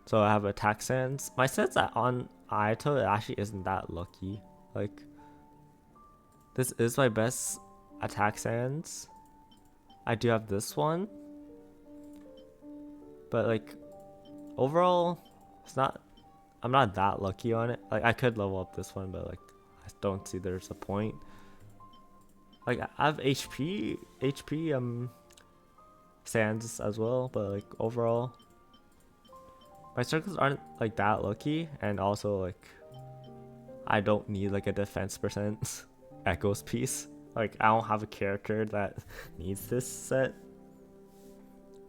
So I have attack sense. My sense that on Aito, it actually isn't that lucky. Like, this is my best attack sense. I do have this one, but like overall, it's not. I'm not that lucky on it. Like, I could level up this one, but like I don't see there's a point. Like, I have HP sands as well, but like overall, my circles aren't like that lucky, and also like I don't need like a defense percent echoes piece. Like, I don't have a character that needs this set,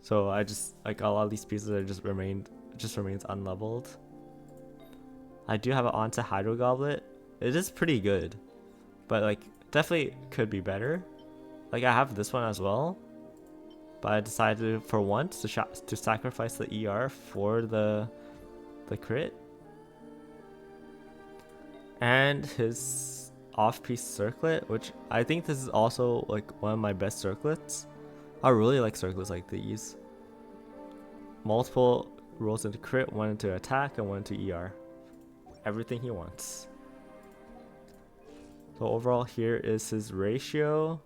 so I just like a lot of these pieces are just remains unleveled. I do have an onto Hydro Goblet. It is pretty good, but like definitely could be better. Like, I have this one as well, but I decided for once to sacrifice the ER for the crit. And his off-piece circlet, which I think this is also like one of my best circlets. I really like circlets like these. Multiple rolls into crit, one into attack, and one into ER. Everything he wants. So overall, here is his ratio.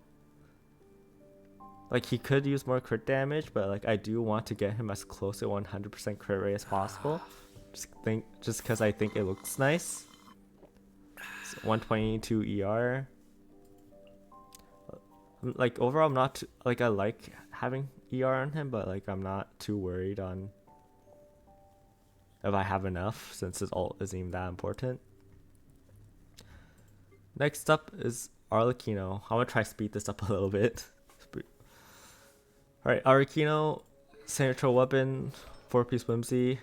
Like, he could use more crit damage, but like I do want to get him as close to 100% crit rate as possible. Just because I think it looks nice. So 122 ER. Like, overall, I'm not like, I like having ER on him, but like I'm not too worried on if I have enough, since his ult isn't even that important. Next up is Arlecchino. I'm gonna try to speed this up a little bit. Alright, Arlecchino, signature weapon, 4-piece Whimsy.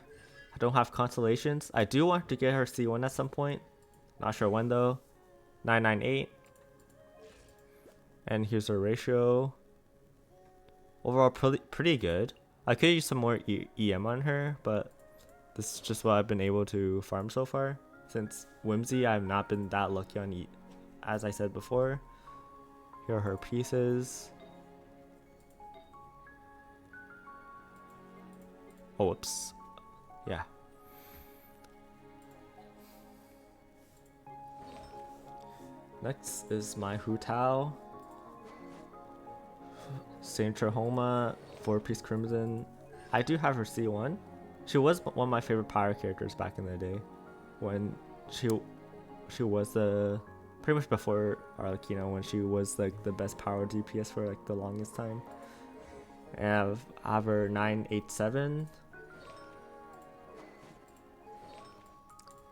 I don't have constellations. I do want to get her C1 at some point. Not sure when though. 998. And here's her ratio. Overall, pretty good. I could use some more EM on her, but this is just what I've been able to farm so far. Since Whimsy, I've not been that lucky on as I said before. Here are her pieces. Oh, whoops. Yeah. Next is my Hu Tao. Signature Homa, 4-piece Crimson. I do have her C1. She was one of my favorite power characters back in the day, when she was the pretty much before Arlecchino, when she was like the best power DPS for like the longest time. I have her 987.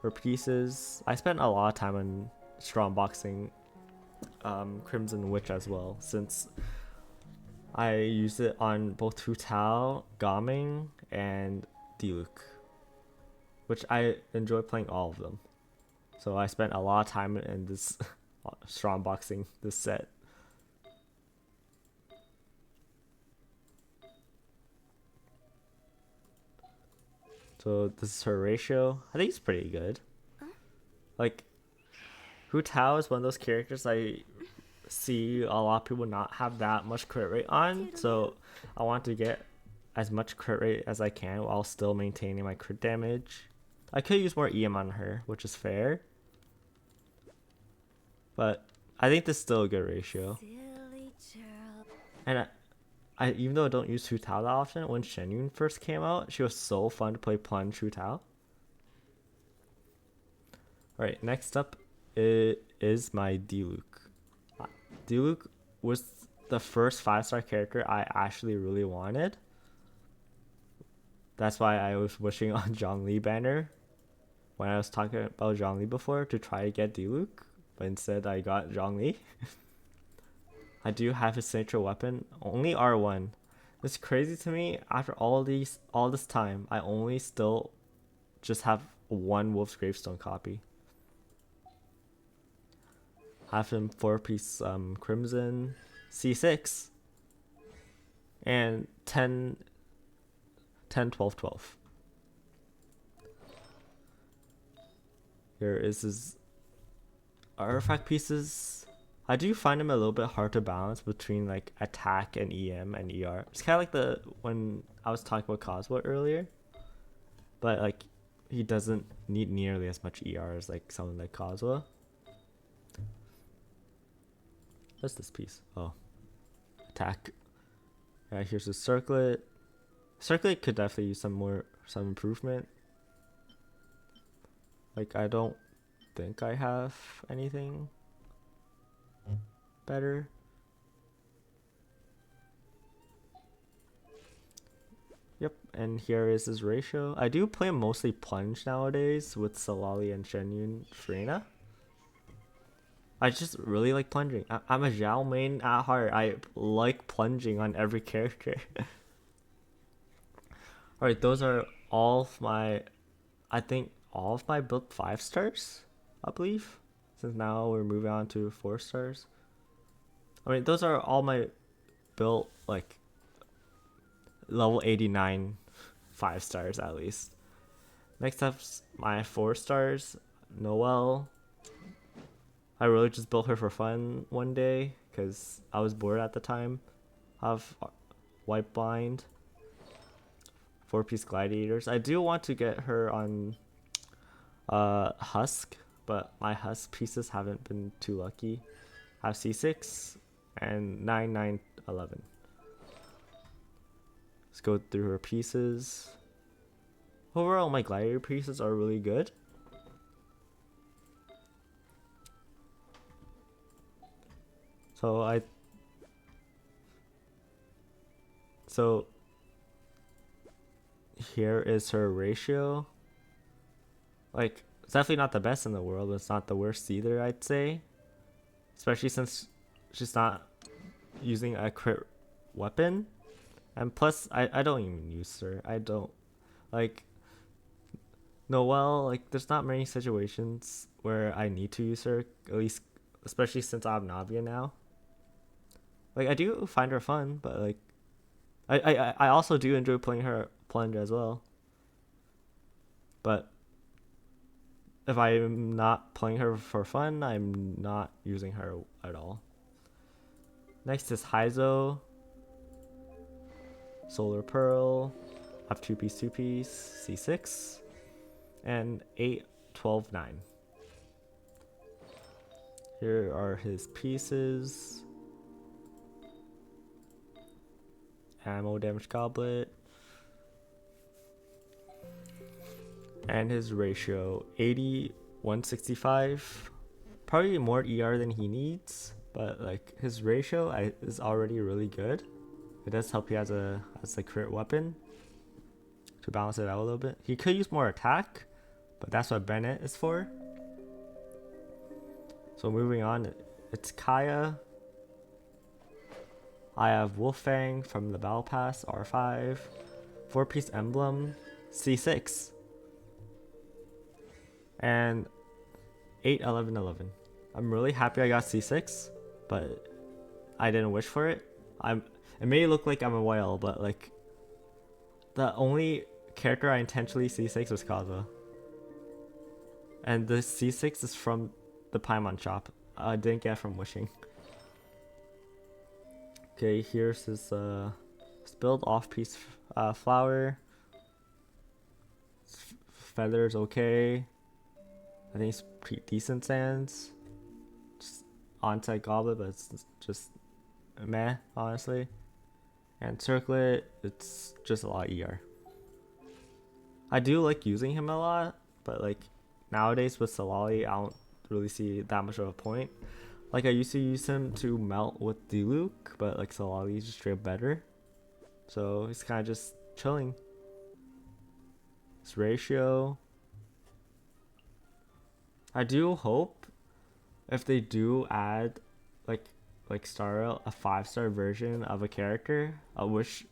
Her pieces. I spent a lot of time on strong boxing Crimson Witch as well, since I used it on both Hu Tao, Gaming, and Diluc, which I enjoy playing all of them. So I spent a lot of time in this strong boxing this set. So this is her ratio. I think it's pretty good. Like, Hu Tao is one of those characters I see a lot of people not have that much crit rate on, so I want to get as much crit rate as I can while still maintaining my crit damage. I could use more EM on her, which is fair, but I think this is still a good ratio. And I even though I don't use Hu Tao that often, when Shenyun first came out, she was so fun to play plunge Hu Tao. Alright, next up is my Diluc. Diluc was the first 5-star character I actually really wanted. That's why I was wishing on Zhongli banner when I was talking about Zhongli before to try to get Diluc, but instead I got Zhongli. I do have his signature weapon, only R1. It's crazy to me, after all this time, I only still just have one Wolf's Gravestone copy. Have him 4-piece Crimson, C6, and 10, 12, 12. Here is his artifact pieces. I do find him a little bit hard to balance between like attack and EM and ER. It's kind of like when I was talking about Cosmo earlier, but like he doesn't need nearly as much ER as like someone like Cosmo. What's this piece? Oh, attack. Yeah, here's the circlet. Circlet could definitely use some improvement. Like, I don't think I have anything better. Yep, and here is his ratio. I do play mostly plunge nowadays with Salali and Shenyun Freyna. I just really like plunging. I'm a Zhao main at heart. I like plunging on every character. Alright, those are all of my, I think all of my built 5-stars, I believe. Since now we're moving on to 4-stars. I mean, those are all my built like level 89 5-stars at least. Next up's my 4-stars, Noelle. I really just built her for fun one day because I was bored at the time. I have White Blind, 4-piece Gladiators. I do want to get her on Husk, but my Husk pieces haven't been too lucky. I have C6 and 9, 9, 11. Let's go through her pieces. Overall, my Gladiator pieces are really good. So here is her ratio. Like, it's definitely not the best in the world, but it's not the worst either, I'd say. Especially since she's not using a crit weapon. And plus, I don't even use her. I don't. Like, Noelle, like, there's not many situations where I need to use her, at least, especially since I have Navia now. Like, I do find her fun, but like, I also do enjoy playing her plunge as well. But if I'm not playing her for fun, I'm not using her at all. Next is Heizo, Solar Pearl, I have 2-piece, 2-piece, C6, and 8, 12, 9. Here are his pieces. Ammo damage goblet. And his ratio 80, 165. Probably more ER than he needs, but like his ratio is already really good. It does help you as a crit weapon to balance it out a little bit. He could use more attack, but that's what Bennett is for. So moving on, it's Kaya. I have Wolfang from the Battle Pass, R5. 4-piece emblem, C6. And 8, 11, 11. I'm really happy I got C6, but I didn't wish for it. It may look like I'm a whale, but like the only character I intentionally C6 was Kaza. And the C6 is from the Paimon shop. I didn't get from wishing. Okay, here's his spilled off-piece flower. Feathers okay. I think it's pretty decent sands. Just on-site goblet, but it's just meh, honestly. And circlet, it's just a lot ER. I do like using him a lot, but like nowadays with Solali, I don't really see that much of a point. Like I used to use him to melt with Diluc, but like Solali is just straight better. So he's kind of just chilling. His ratio. I do hope if they do add like Starro, a 5-star version of a character, I wish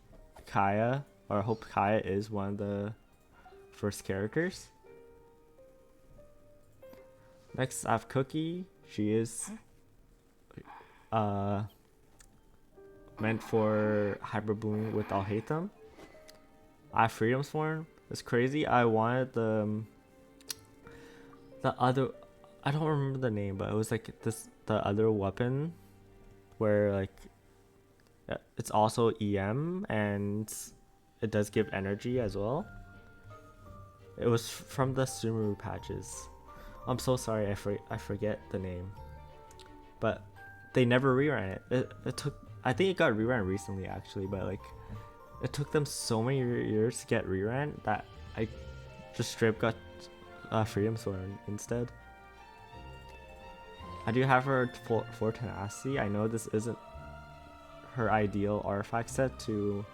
Kaya, or I hope Kaya is one of the first characters. Next I have Cookie. She is meant for Hyper Bloom with Alhaitham. I have Freedom's Form. It's crazy. I wanted the other, I don't remember the name, but it was like the other weapon where like it's also EM and it does give energy as well. It was from the Sumeru patches. I'm so sorry, I forget the name, but they never reran it. It took, I think it got reran recently actually, but like it took them so many years to get reran that I just straight got Freedom Sword instead. I do have her for Tenacity. I know this isn't her ideal artifact set to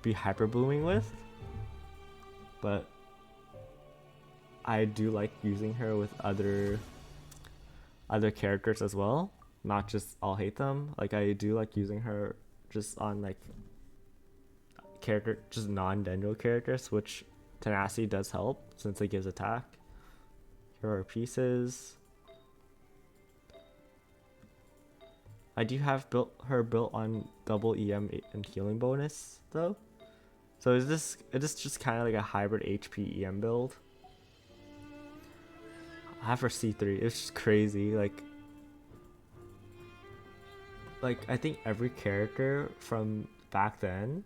be hyper blooming with, but I do like using her with other characters as well, not just Alhaitham. Like I do like using her just on like just non-Dendro characters, which Tenacity does help since it gives attack. Here are pieces. I do have her built on double EM and healing bonus though, so it is just kind of like a hybrid HP EM build. I have her C3. It's just crazy. Like I think every character from back then,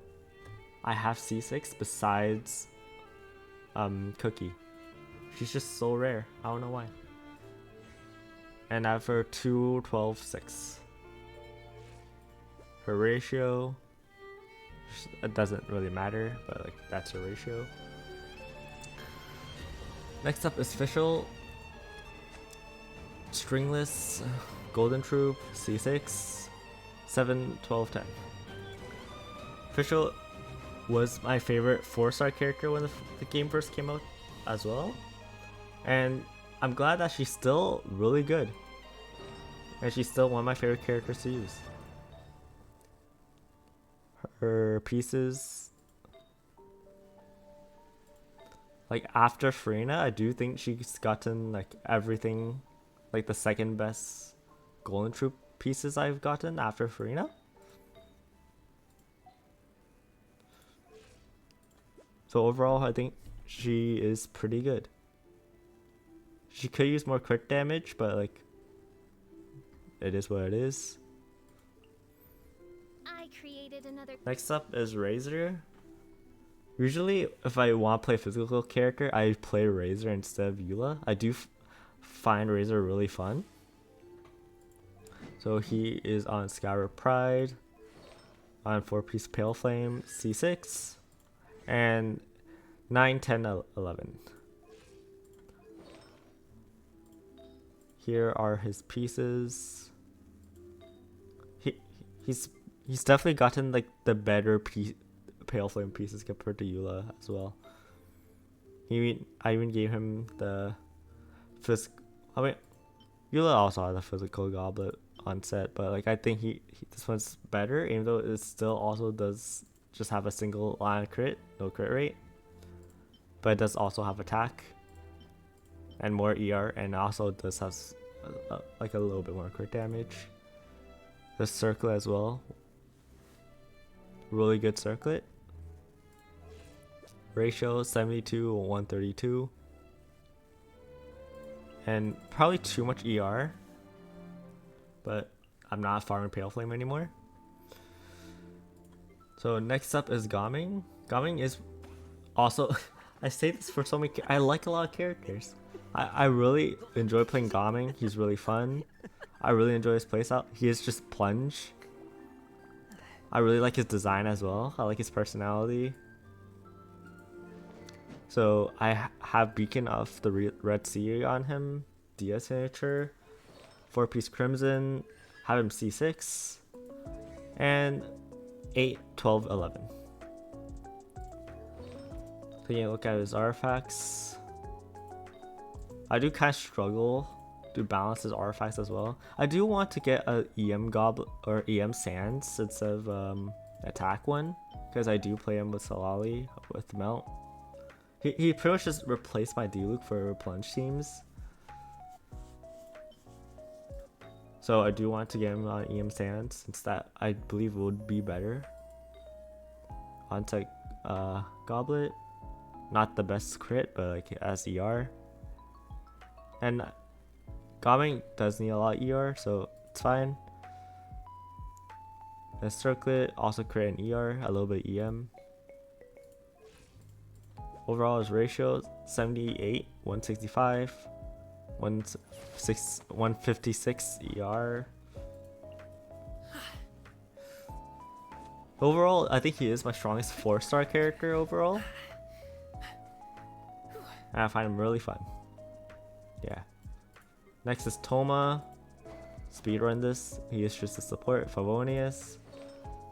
I have C6 besides Cookie. She's just so rare. I don't know why. And I have her 2, 12, 6. Her ratio, it doesn't really matter, but like that's her ratio. Next up is Fischl. Stringless, Golden Troop, C6, 7, 12, 10. Fischl was my favorite 4-star character when the game first came out as well. And I'm glad that she's still really good. And she's still one of my favorite characters to use. Her pieces, like after Farina, I do think she's gotten like everything, like the second best Golden Troop pieces I've gotten after Farina. So overall, I think she is pretty good. She could use more crit damage, but like it is what it is. Next up is Razor. Usually, if I want to play a physical character, I play Razor instead of Eula. I do find Razor really fun. So he is on Scour Pride, on 4-piece Pale Flame, C6, and 9, 10, 11. Here are his pieces. he's definitely gotten like the better Pale Flame pieces compared to Eula as well. I even gave him the physical. I mean, Eula also has a physical goblet on set, but like I think this one's better, even though it still also does just have a single line crit, no crit rate. But it does also have attack and more ER, and also does have like a little bit more crit damage. The circlet as well, really good circlet. Ratio 72 132, and probably too much ER, but I'm not farming Pale Flame anymore. So next up is Gaming. Gaming is also I say this for so many. I like a lot of characters. I really enjoy playing Gaming. He's really fun. I really enjoy his playstyle. He is just plunge. I really like his design as well. I like his personality. So I have Beacon of the Red Sea on him. Dia signature. 4-piece Crimson. Have him C6. And 8, 12, 11. Taking a look at his artifacts. I do kind of struggle to balance his artifacts as well. I do want to get a EM Goblet or EM Sands instead of attack one, because I do play him with Solali with Melt. He pretty much just replaced my D-Luke for plunge teams. So I do want to get him on EM Sands, since that I believe would be better. Onto Goblet. Not the best crit, but like as ER. And Gaming does need a lot of ER, so it's fine. The circlet also crit an ER, a little bit EM. Overall his ratio 78, 165, 156 ER. Overall, I think he is my strongest 4-star character overall. And I find him really fun. Yeah. Next is Toma. Speedrun this. He is just a support. Favonius.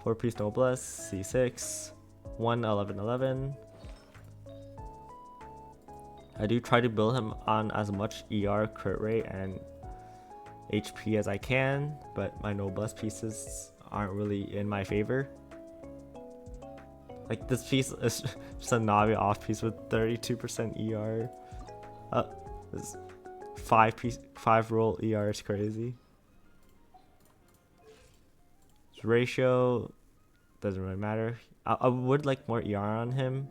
4-piece Noblesse. C6. 1, 11, 11. I do try to build him on as much ER, crit rate, and HP as I can, but my Noblesse pieces aren't really in my favor. Like this piece is just a Navi off piece with 32% ER. This 5 roll ER is crazy. His ratio doesn't really matter. I would like more ER on him,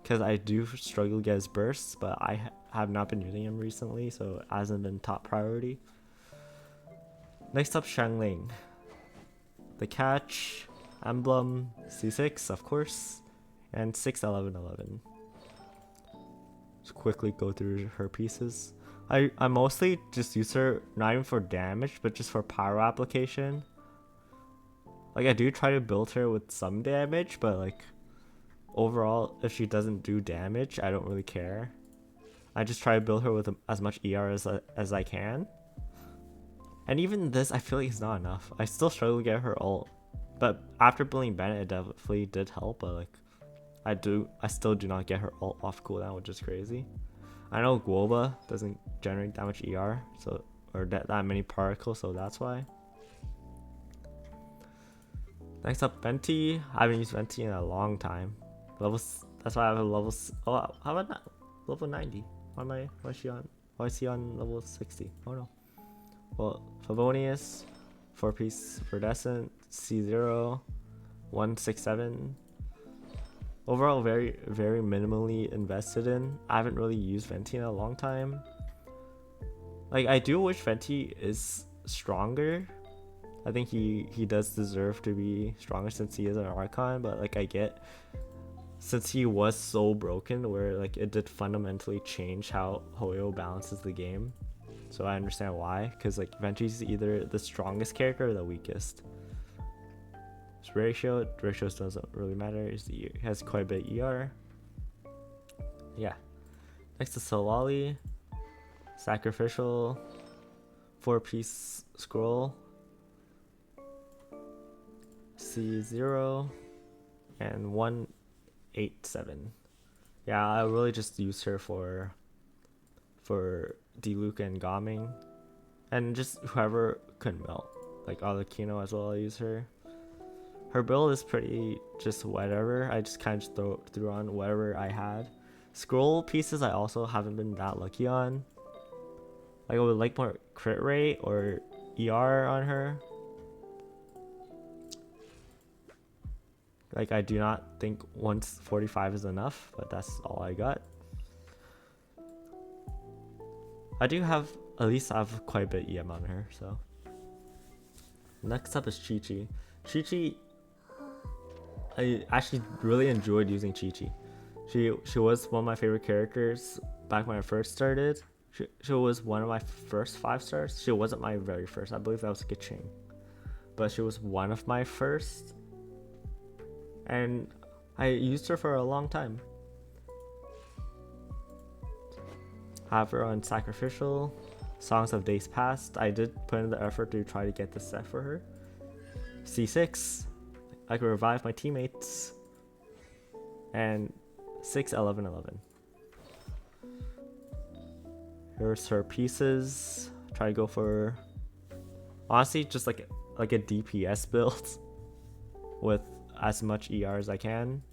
because I do struggle to get his bursts, but I have not been using him recently, so it hasn't been top priority. Next up, Xiangling. The catch, emblem, C6 of course, and 6, 11, 11. Just quickly go through her pieces. I mostly just use her not even for damage, but just for power application. Like I do try to build her with some damage, but like overall, if she doesn't do damage, I don't really care. I just try to build her with as much ER as I can. And even this, I feel like it's not enough. I still struggle to get her ult. But after building Bennett, it definitely did help, but like I still do not get her ult off cooldown, which is crazy. I know Guoba doesn't generate that much ER, so or that many particles, so that's why. Next up, Venti. I haven't used Venti in a long time. That's why I have a level. Oh, how about that? Level 90. Why is she on? Why is he on level 60? Oh no. Well, Favonius, 4-piece Verdescent, C0, 167. Overall, very, very minimally invested in. I haven't really used Venti in a long time. Like, I do wish Venti is stronger. I think he does deserve to be stronger since he is an Archon, but like I get, since he was so broken where like it did fundamentally change how Hoyo balances the game. So I understand why, because like Venti's either the strongest character or the weakest. His ratios doesn't really matter. He has quite a bit ER. Yeah. Next is Solali. Sacrificial. 4-piece scroll. C0, and 187. Yeah, I really just use her for Diluc and Gaming, and just whoever could melt, like Arlecchino as well. I use her. Her build is pretty just whatever. I just kind of just threw on whatever I had. Scroll pieces I also haven't been that lucky on. Like I would like more crit rate or ER on her. Like I do not think 145 is enough, but that's all I got. I do have, at least I have quite a bit EM on her, so. Next up is Chi-Chi. Chi-Chi, I actually really enjoyed using Chi-Chi. She was one of my favorite characters back when I first started. She was one of my first 5 stars. She wasn't my very first. I believe that was Giching. But she was one of my first. And I used her for a long time. Have her on Sacrificial, Songs of Days Past. I did put in the effort to try to get this set for her. C6, I could revive my teammates. And 6-11-11. Here's her pieces. Try to go for, honestly, just like a DPS build with as much ER as I can.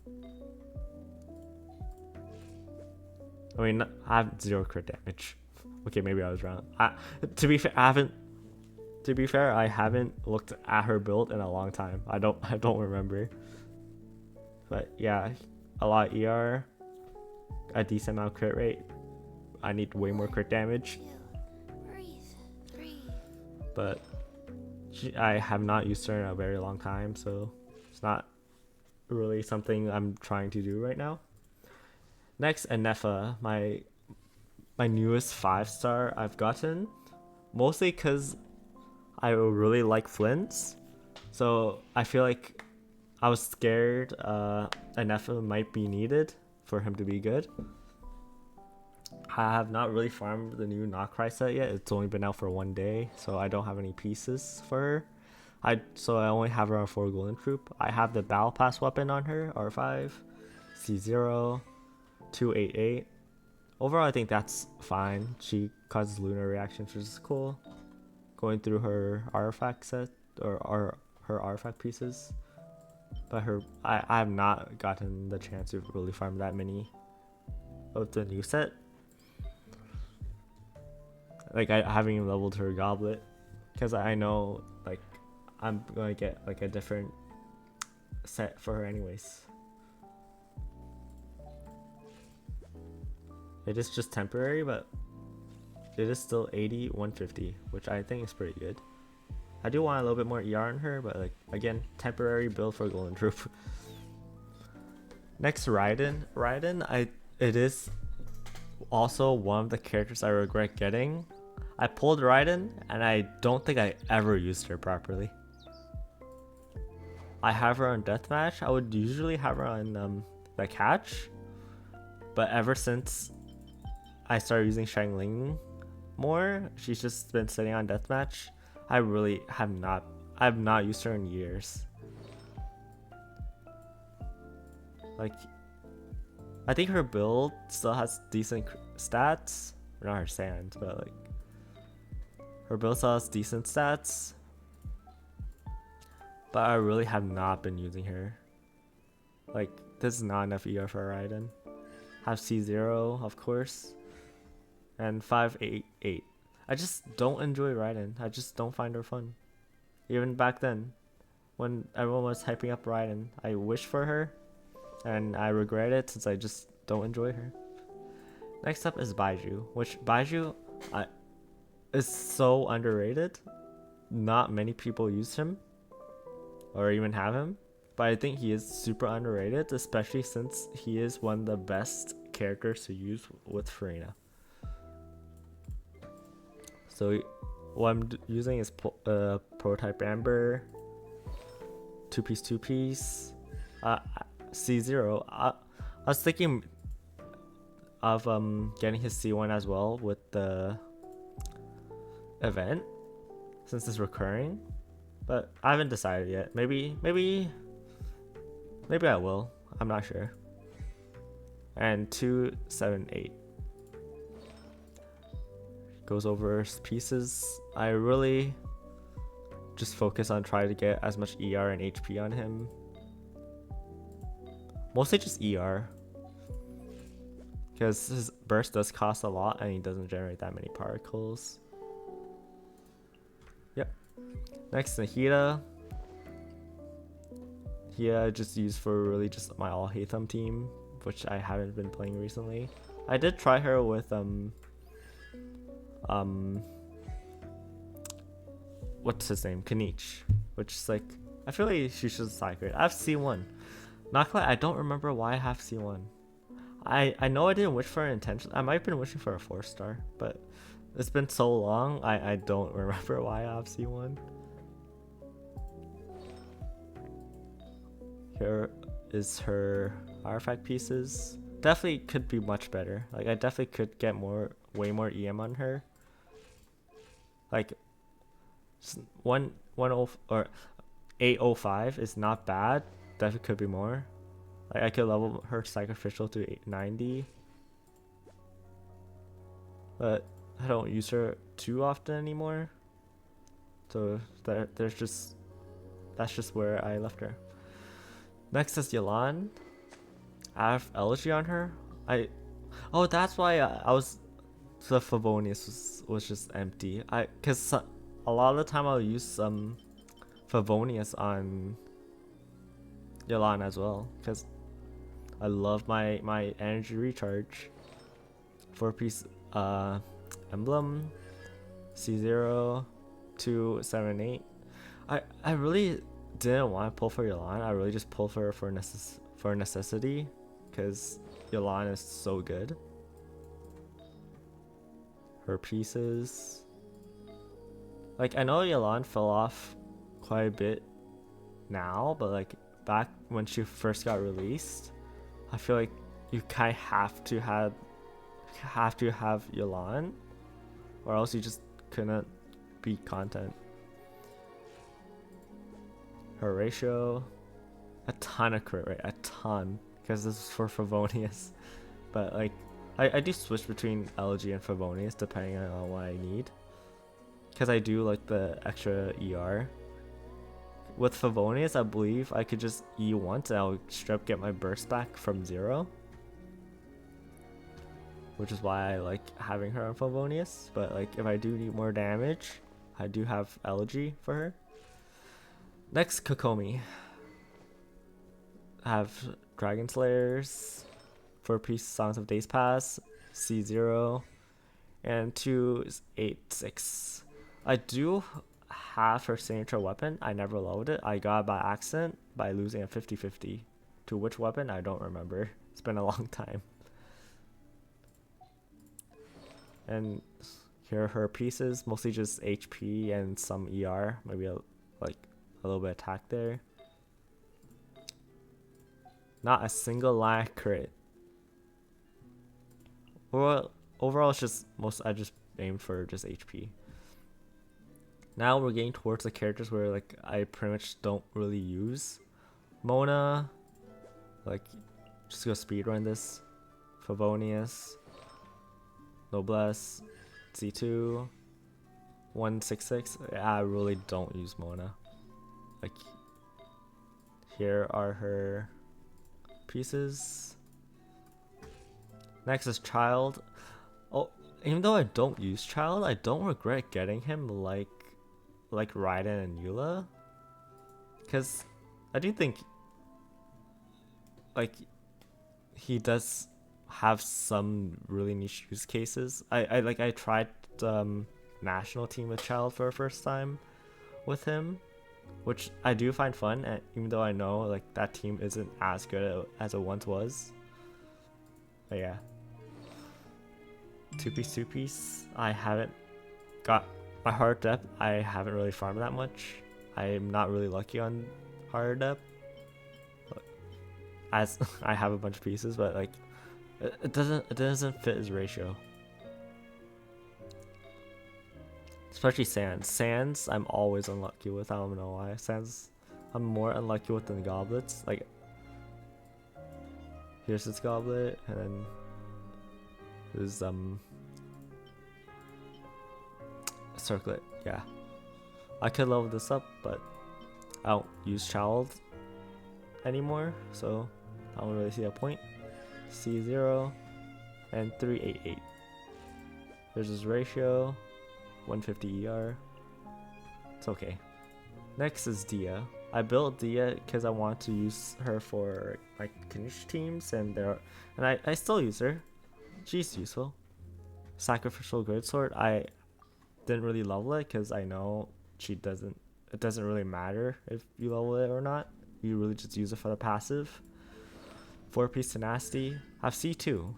I mean, I have 0 crit damage. Okay, maybe I was wrong. To be fair, I haven't looked at her build in a long time. I don't remember. But yeah, a lot of ER, a decent amount of crit rate. I need way more crit damage. But I have not used her in a very long time, so it's not really something I'm trying to do right now. Next, Anefa, my newest 5-star I've gotten, mostly because I really like Flints. So I feel like I was scared Anefa might be needed for him to be good. I have not really farmed the new Noctri set yet. It's only been out for 1 day, so I don't have any pieces for her. So I only have her on 4 Golden Troop. I have the Battle Pass weapon on her, R5, C0, 288. Overall, I think that's fine. She causes lunar reactions, which is cool. Going through her artifact set, or her artifact pieces. But I have not gotten the chance to really farm that many of the new set. Like I haven't even leveled her goblet, because I know like I'm gonna get like a different set for her anyways. It is just temporary, but it is still 80, 150, which I think is pretty good. I do want a little bit more ER on her, but like again, temporary build for Golden Troop. Next, Raiden. It is also one of the characters I regret getting. I pulled Raiden, and I don't think I ever used her properly. I have her on Deathmatch. I would usually have her on the catch, but ever since I started using Shangling more, she's just been sitting on Deathmatch. I really have not used her in years. Like, I think her build still has decent stats. Not her sand, but like her build still has decent stats. But I really have not been using her. Like, this is not enough ER for Raiden. Have C0, of course, and 588. I just don't enjoy Raiden. I just don't find her fun. Even back then, when everyone was hyping up Raiden, I wished for her, and I regret it since I just don't enjoy her. Next up is Baiju, which Baiju is so underrated. Not many people use him, or even have him, but I think he is super underrated, especially since he is one of the best characters to use with Furina. So what I'm using is Prototype Amber, 2-piece, C0. I was thinking of getting his C1 as well with the event, since it's recurring. but I haven't decided yet. Maybe I will. I'm not sure. And 278 goes over pieces. I really just focus on trying to get as much ER and HP on him. Mostly just ER, because his burst does cost a lot and he doesn't generate that many particles. Yep. Next, Nahida. I just used for really just my all Hatham team, which I haven't been playing recently. I did try her with what's his name, Kanich, which is like, I feel like she should side grade. I have C1. Not quite. I don't remember why I have C1. I know I didn't wish for an intention. I might have been wishing for a 4-star, but it's been so long. I don't remember why I have C1. Here is her artifact pieces. Definitely could be much better. Like, I definitely could get way more EM on her. Like 10 or 805 is not bad. Definitely could be more. Like, I could level her sacrificial to 890, but I don't use her too often anymore. So that's just where I left her. Next is Yelan. I have elegy on her. Oh, that's why the Favonius was just empty. Cause a lot of the time I'll use some Favonius on Yelan as well, cause I love my energy recharge. 4-piece emblem, C0, 278. I really didn't want to pull for Yelan. I really just pulled for necessity, because Yelan is so good. Her pieces, like, I know Yelan fell off quite a bit now, but like back when she first got released, I feel like you kind of have to have Yelan, or else you just couldn't beat content. Her ratio, a ton of crit rate, a ton, because this is for Favonius. But like, I do switch between LG and Favonius depending on what I need, because I do like the extra ER. With Favonius, I believe I could just E once and I'll straight up get my burst back from 0, which is why I like having her on Favonius. But like, if I do need more damage, I do have elegy for her. Next, Kokomi. I have Dragon Slayers, 4-piece Songs of Days Pass, C0, and 286. I do have her signature weapon. I never loaded it. I got it by accident by losing a 50-50. To which weapon? I don't remember. It's been a long time. And here are her pieces, mostly just HP and some ER, maybe a little bit of attack there. Not a single line crit. Overall, it's just I just aimed for just HP. Now we're getting towards the characters where like I pretty much don't really use. Mona, like, just go speedrun this. Favonius, Noblesse, C2, 166. I really don't use Mona. Like, here are her pieces. Next is Child. Oh, even though I don't use Child, I don't regret getting him like Raiden and Eula, because I do think like he does have some really niche use cases. I tried national team with Child for the first time with him, which I do find fun, and even though I know like that team isn't as good as it once was. But yeah, 2-piece. I haven't got my hard depth. I haven't really farmed that much. I'm not really lucky on hard depth, as I have a bunch of pieces, but like it doesn't fit his ratio. Especially Sands. Sands, I'm always unlucky with. I don't know why. Sands, I'm more unlucky with than goblets. Like, here's this goblet, and then there's circlet. Yeah, I could level this up, but I don't use child anymore, so I don't really see a point. C0 and 388. There's this ratio, 150 ER. It's okay. Next is Dia. I built Dia because I want to use her for like Knish teams, and I still use her. She's useful. Sacrificial Greatsword. I didn't really level it because I know it doesn't really matter if you level it or not. You really just use it for the passive. 4-piece tenacity. I have C2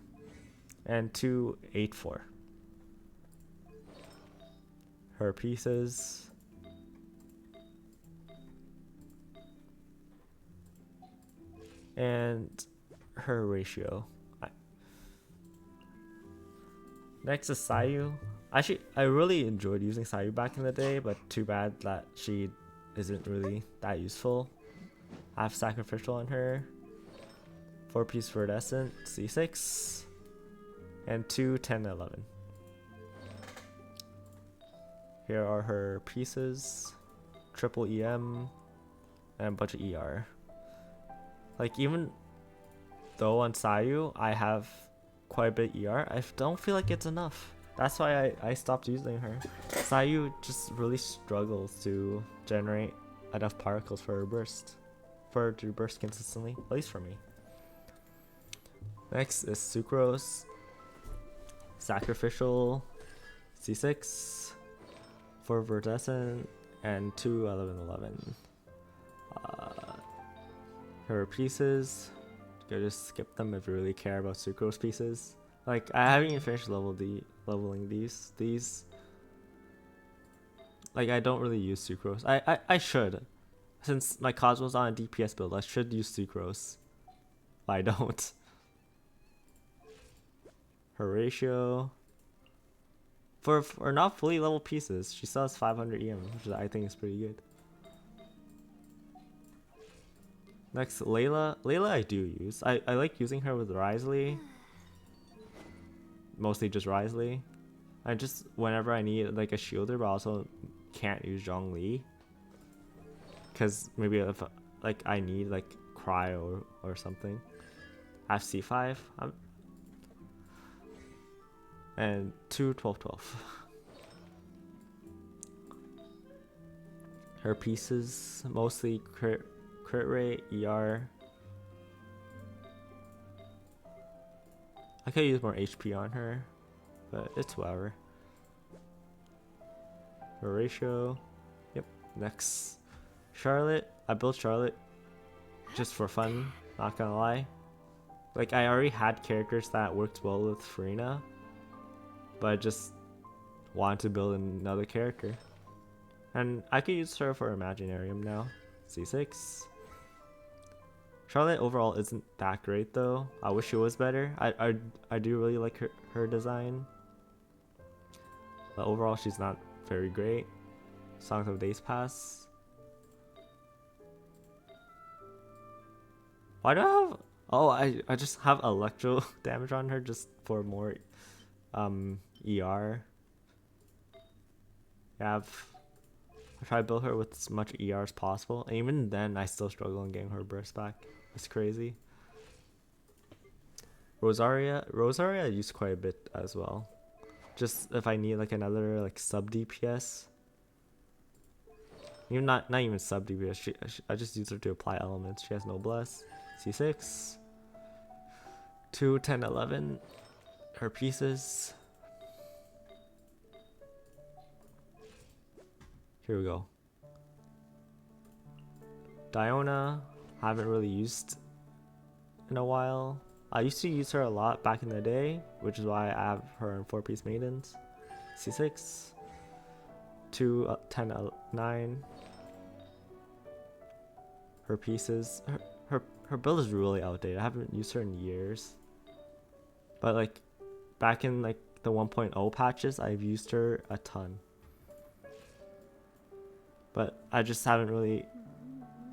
and 284. Her pieces. And her ratio. Next is Sayu. Actually, I really enjoyed using Sayu back in the day, but too bad that she isn't really that useful. I have Sacrificial on her. 4-piece Verdescent, C6. And 2, 10, 11. Here are her pieces. Triple EM. And a bunch of ER. Like, even though on Sayu I have quite a bit ER, I don't feel like it's enough. That's why I stopped using her. Sayu just really struggles to generate enough particles for her burst. For her to burst consistently, at least for me. Next is Sucrose. Sacrificial. C6. 4 Verdescent. And 2 11 11. Her pieces, you can just skip them if you really care about Sucrose pieces. Like, I haven't even finished leveling these. Like, I don't really use Sucrose. I should. Since my Cosmo's on a DPS build, I should use Sucrose. But I don't. Her ratio. For not fully leveled pieces, she still has 500 EM, which I think is pretty good. Next, Layla. Layla I do use. I like using her with Risley. Mostly just Risley. I just, whenever I need like a shielder, but also can't use Zhongli. Because maybe if like I need like Cryo or something. I have C5. And 2 12 12. Her pieces, mostly crit rate, ER. I could use more HP on her, but it's whatever. Her ratio. Yep. Next, Charlotte. I built Charlotte just for fun, not gonna lie. Like, I already had characters that worked well with Farina, but I just wanted to build another character. And I could use her for Imaginarium now. C6. Charlotte overall isn't that great though. I wish it was better. I do really like her design. But overall she's not very great. Songs of Days Pass. Why do I have... Oh, I just have electro damage on her just for more ER. I try to build her with as much ER as possible, and even then I still struggle in getting her burst back. It's crazy. Rosaria I use quite a bit as well. Just if I need like another like sub DPS. Even not even sub DPS. I just use her to apply elements. She has Noblesse. C6. 2 10 11. Her pieces. Here we go. Diona, haven't really used in a while. I used to use her a lot back in the day, which is why I have her in 4-piece maidens. C6. 2 10 9. Her pieces. Her build is really outdated. I haven't used her in years. But like back in like the 1.0 patches, I've used her a ton. but I just haven't really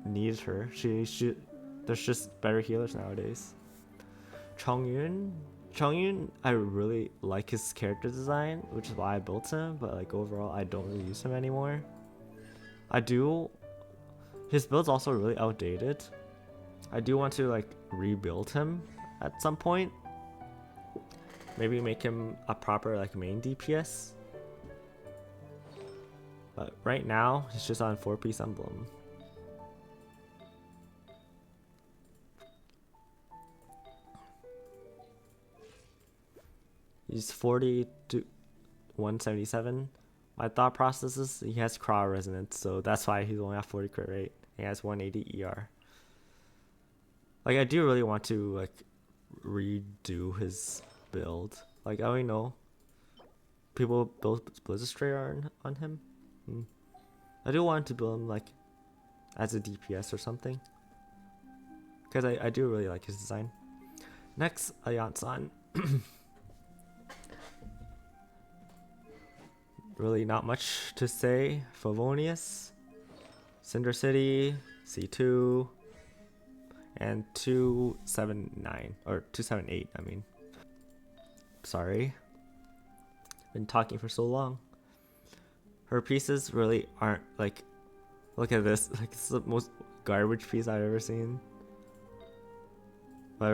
needed her. There's just better healers nowadays. Chongyun, I really like his character design, which is why I built him, but like overall I don't really use him anymore. His build's also really outdated. I do want to like rebuild him at some point. Maybe make him a proper like main DPS. But right now he's just on 4-piece emblem. He's 40 to 177. My thought process is he has Craw Resonance, so that's why he's only at 40 crit rate. He has 180 ER. Like, I do really want to like redo his build. Like, I already know people build Blizzard Stray on him. I do want to build him like as a DPS or something, because I do really like his design. Next, Ayansan. Really not much to say. Favonius, Cinder City, C2, and 279 or 278. I mean, sorry, been talking for so long. Her pieces really aren't like. Look at this. Like, it's the most garbage piece I've ever seen. But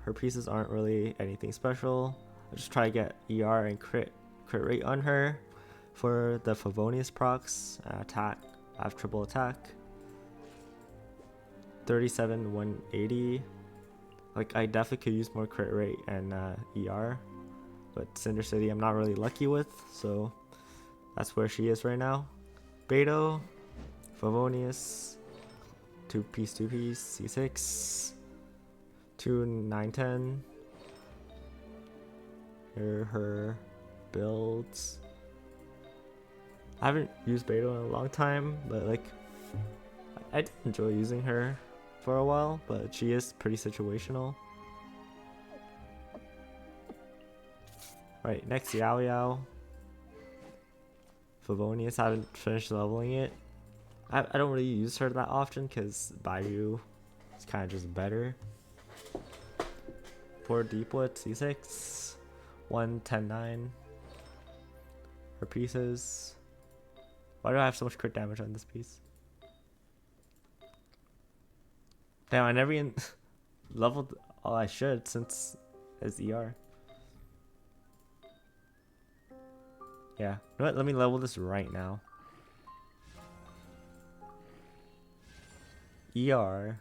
her pieces aren't really anything special. I just try to get ER and crit rate on her. For the Favonius procs, attack, I have triple attack. 37, 180. Like, I definitely could use more crit rate and ER, but Cinder City I'm not really lucky with, so that's where she is right now. Beto, Favonius, 2-piece, C6, 2, 9, 10. Here are her builds. I haven't used Beto in a long time, but like I did enjoy using her for a while, but she is pretty situational. Right, next Yao Yao. Favonius, haven't finished leveling it. I don't really use her that often because Baiyu is kind of just better. For Deepwood, C6, 110-9. Her pieces. Why do I have so much crit damage on this piece? Damn, I never even leveled all I should since it's ER. Yeah, you know what? Let me level this right now. ER.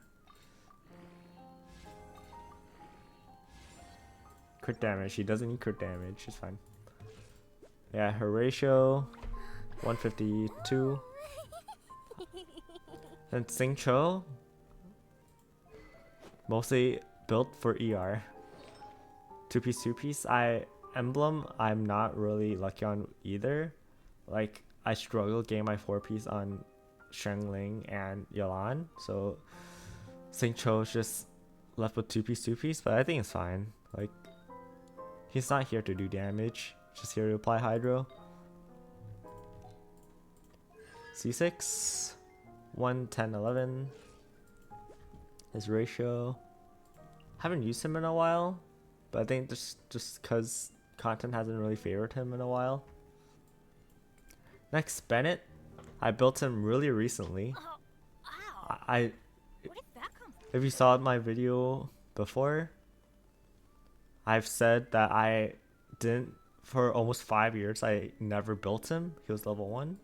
Crit damage. She doesn't need crit damage. She's fine. Yeah, her ratio 152. And Xingqiu, mostly built for ER. 2-piece. Emblem, I'm not really lucky on either. Like, I struggle getting my 4-piece on Shengling and Yolan, so Xingqiu is just left with 2-piece, but I think it's fine. Like, he's not here to do damage, just here to apply Hydro. C6, 110-11. His ratio. Haven't used him in a while, but I think just because content hasn't really favored him in a while. Next, Bennett. I built him really recently. Where did that come from? If you saw my video before, I've said that I didn't, for almost 5 years, I never built him. He was level 1.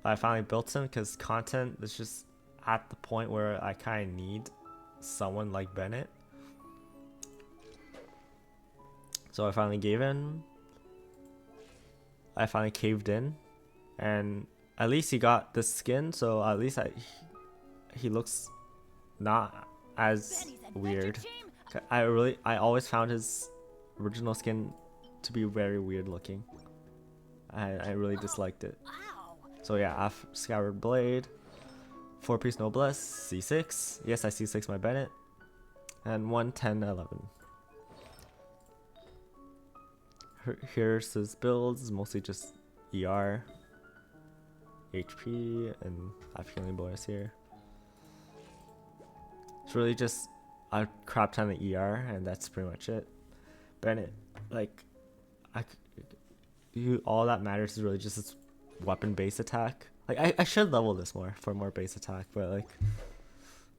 I finally built him because content is just at the point where I kind of need someone like Bennett. So I finally gave in. I finally caved in, and at least he got the skin, so at least he looks not as weird. I always found his original skin to be very weird looking. I really disliked it. So yeah, I have Scoured Blade, 4-piece Noblesse, C6. Yes, I C6 my Bennett, and 110-11. Here's his builds, mostly just ER. HP and I have healing bonus here. It's really just a crap ton of ER and that's pretty much it. Bennett, like, all that matters is really just this weapon base attack. Like I should level this more for more base attack, but like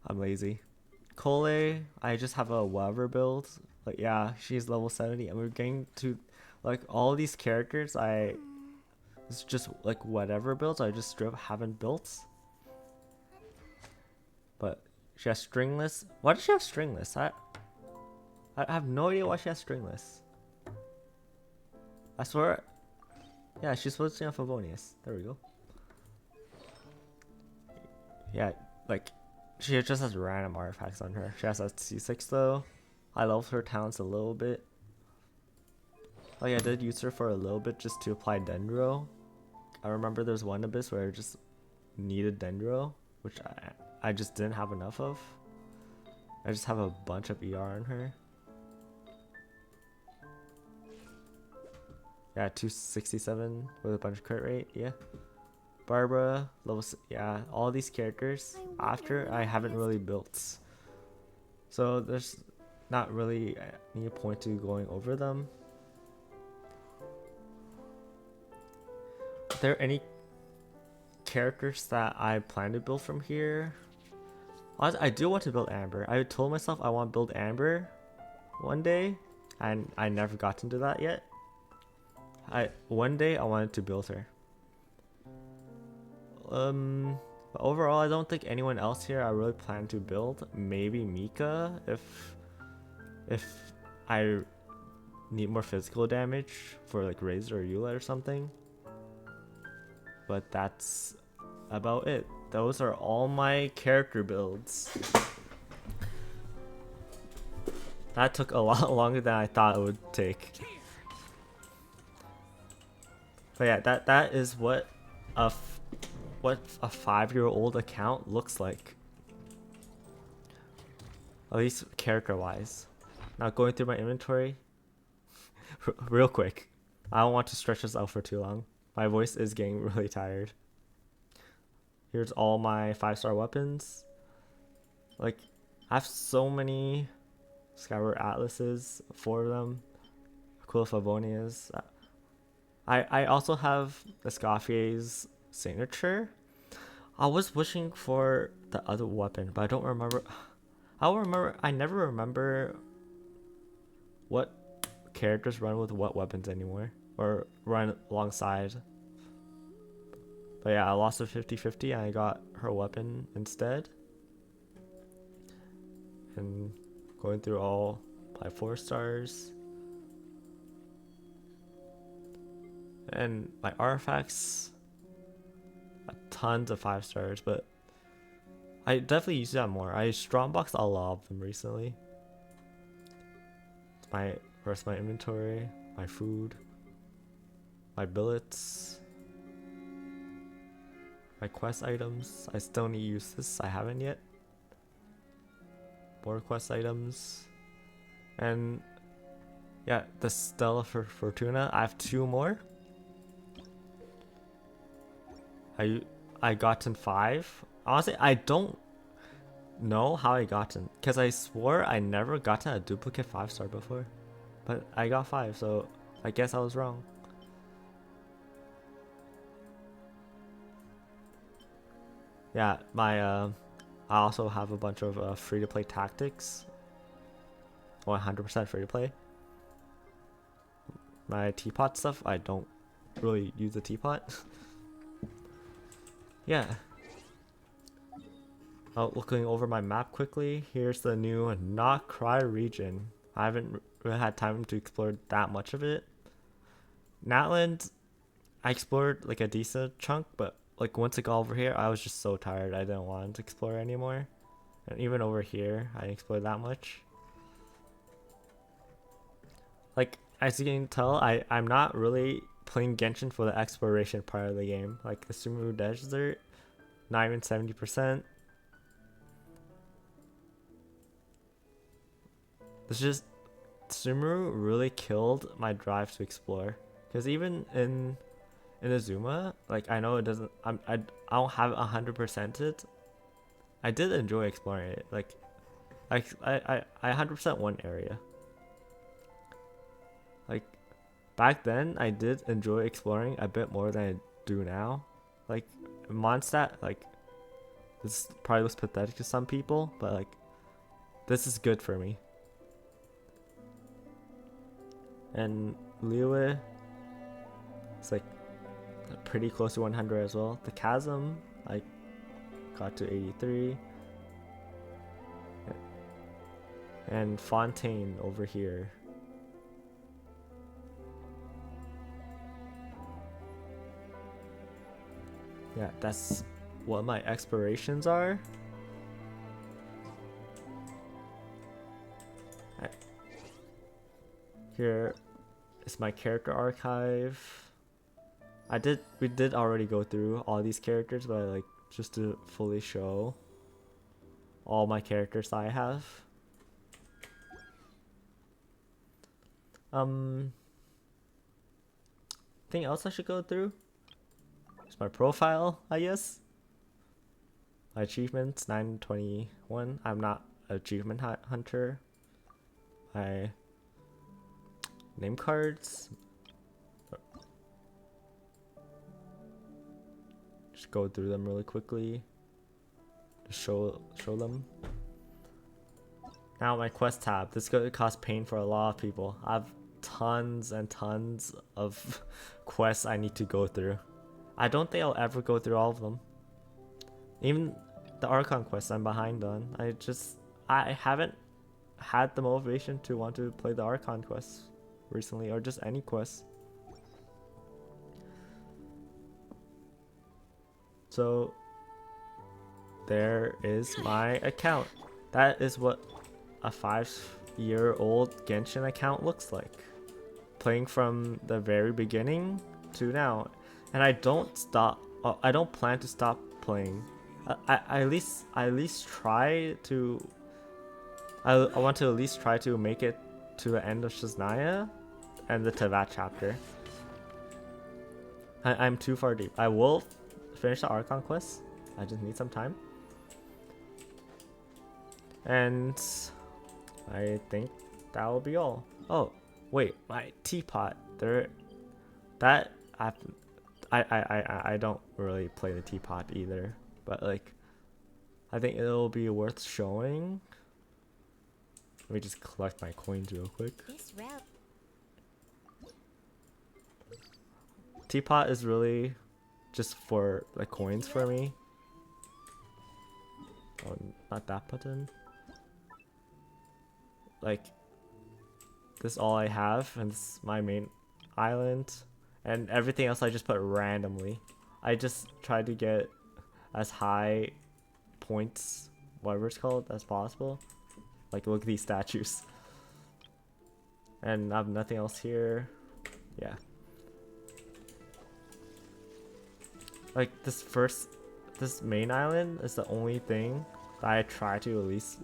I'm lazy. Cole, I just have a whatever build. Like yeah, she's level 70 and we're getting to like all these characters it's just like whatever builds I just straight up haven't built. But she has stringless. Why does she have stringless? I have no idea why she has stringless. I swear. Yeah, she's supposed to have Favonius. There we go. Yeah, like she just has random artifacts on her. She has a C6 though. I love her talents a little bit. Like I did use her for a little bit just to apply Dendro. I remember there's one abyss where I just needed Dendro, which I just didn't have enough of. I just have a bunch of ER on her. Yeah, 267 with a bunch of crit rate, yeah. Barbara, level yeah, all these characters after I haven't really built. So there's not really any point to going over them. Are there any characters that I plan to build from here? I do want to build Amber. I told myself I want to build Amber one day, and I never got into that yet. One day I wanted to build her. But overall, I don't think anyone else here I really plan to build. Maybe Mika if I need more physical damage for like Razor or Eula or something. But that's about it. Those are all my character builds. That took a lot longer than I thought it would take. But yeah, that is what a 5-year-old account looks like. At least character-wise. Now going through my inventory, real quick. I don't want to stretch this out for too long. My voice is getting really tired. Here's all my 5-star weapons. Like, I have so many Skyward Atlases, 4 of them. Cool Favonias. I also have the Scoffier's signature. I was wishing for the other weapon, but I don't remember. I never remember what characters run with what weapons anymore, or run alongside. But yeah, I lost a 50-50 and I got her weapon instead. And going through all my 4 stars. And my artifacts, tons of 5 stars, but I definitely use that more. I strongboxed a lot of them recently. My inventory, my food, my billets, my quest items. I still need to use this. I haven't yet. More quest items, and yeah, the Stella for Fortuna. I have 2 more. I gotten 5. Honestly, I don't know how I gotten, because I swore I never gotten a duplicate 5-star before, but I got 5, so I guess I was wrong. Yeah, I also have a bunch of free-to-play tactics. 100% free-to-play. My teapot stuff, I don't really use the teapot. Yeah. Looking over my map quickly, here's the new Not Cry region. I haven't really had time to explore that much of it. Natland, I explored like a decent chunk, but like once I got over here, I was just so tired. I didn't want to explore anymore. And even over here, I didn't explore that much. Like, as you can tell, I'm not really playing Genshin for the exploration part of the game. Like the Sumeru Desert, not even 70%. It's just, Sumeru really killed my drive to explore. Because even in Inazuma, like I know it doesn't. I don't have 100% it. I did enjoy exploring it. Like I 100% one area. Like back then, I did enjoy exploring a bit more than I do now. Like Mondstadt, like this probably looks pathetic to some people, but like this is good for me. And Liyue, it's like pretty close to 100 as well. The Chasm, I got to 83. And Fontaine over here. Yeah, that's what my explorations are. Here is my character archive. We did already go through all these characters, but like just to fully show all my characters I have. Anything else I should go through? It's my profile, I guess. My achievements, 921. I'm not an achievement hunter. My name cards. Just go through them really quickly. Just show them. Now my quest tab. This is gonna cause pain for a lot of people. I have tons and tons of quests I need to go through. I don't think I'll ever go through all of them. Even the Archon quests I'm behind on. I haven't had the motivation to want to play the Archon quests recently, or just any quests. So there is my account. That is what a 5-year-old Genshin account looks like. Playing from the very beginning to now. And I don't plan to stop playing. I at least try to. I want to at least try to make it to the end of Shiznaya and the Tevat chapter. I'm too far deep. I will finish the Archon quest. I just need some time. And I think that will be all. Oh, wait, my teapot. I don't really play the teapot either, but like I think it'll be worth showing. Let me just collect my coins real quick. Teapot is really just for like coins for me. Oh, not that button. Like this is all I have, and this is my main island, and everything else I just put randomly. I just try to get as high points, whatever it's called, as possible. Like look at these statues. And I have nothing else here. Yeah. Like this main island is the only thing that I try to at least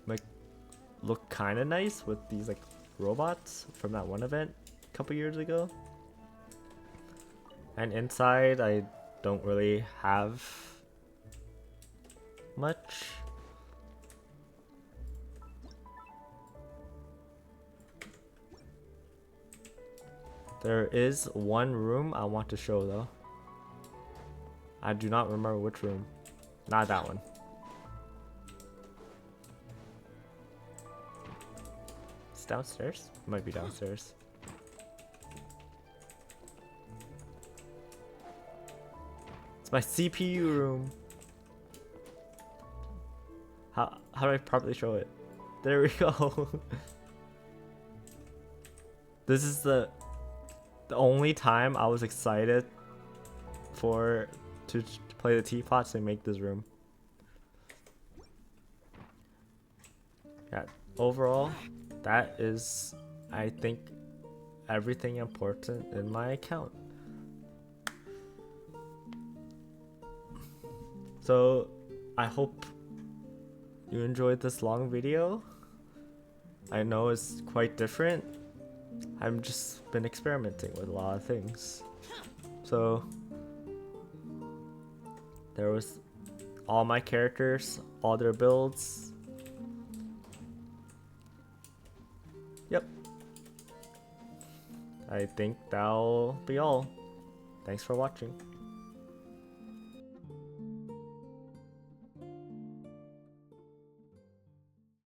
like look kind of nice with these like robots from that one event a couple years ago. And inside I don't really have much. There is one room I want to show though. I do not remember which room. Not that one. It's downstairs? It might be downstairs. It's my CPU room. How do I properly show it? There we go. This is the only time I was excited to play the teapots and make this room. Yeah, overall, that is, I think, everything important in my account. So, I hope you enjoyed this long video. I know it's quite different. I've just been experimenting with a lot of things. So there was all my characters, all their builds. Yep. I think that'll be all. Thanks for watching.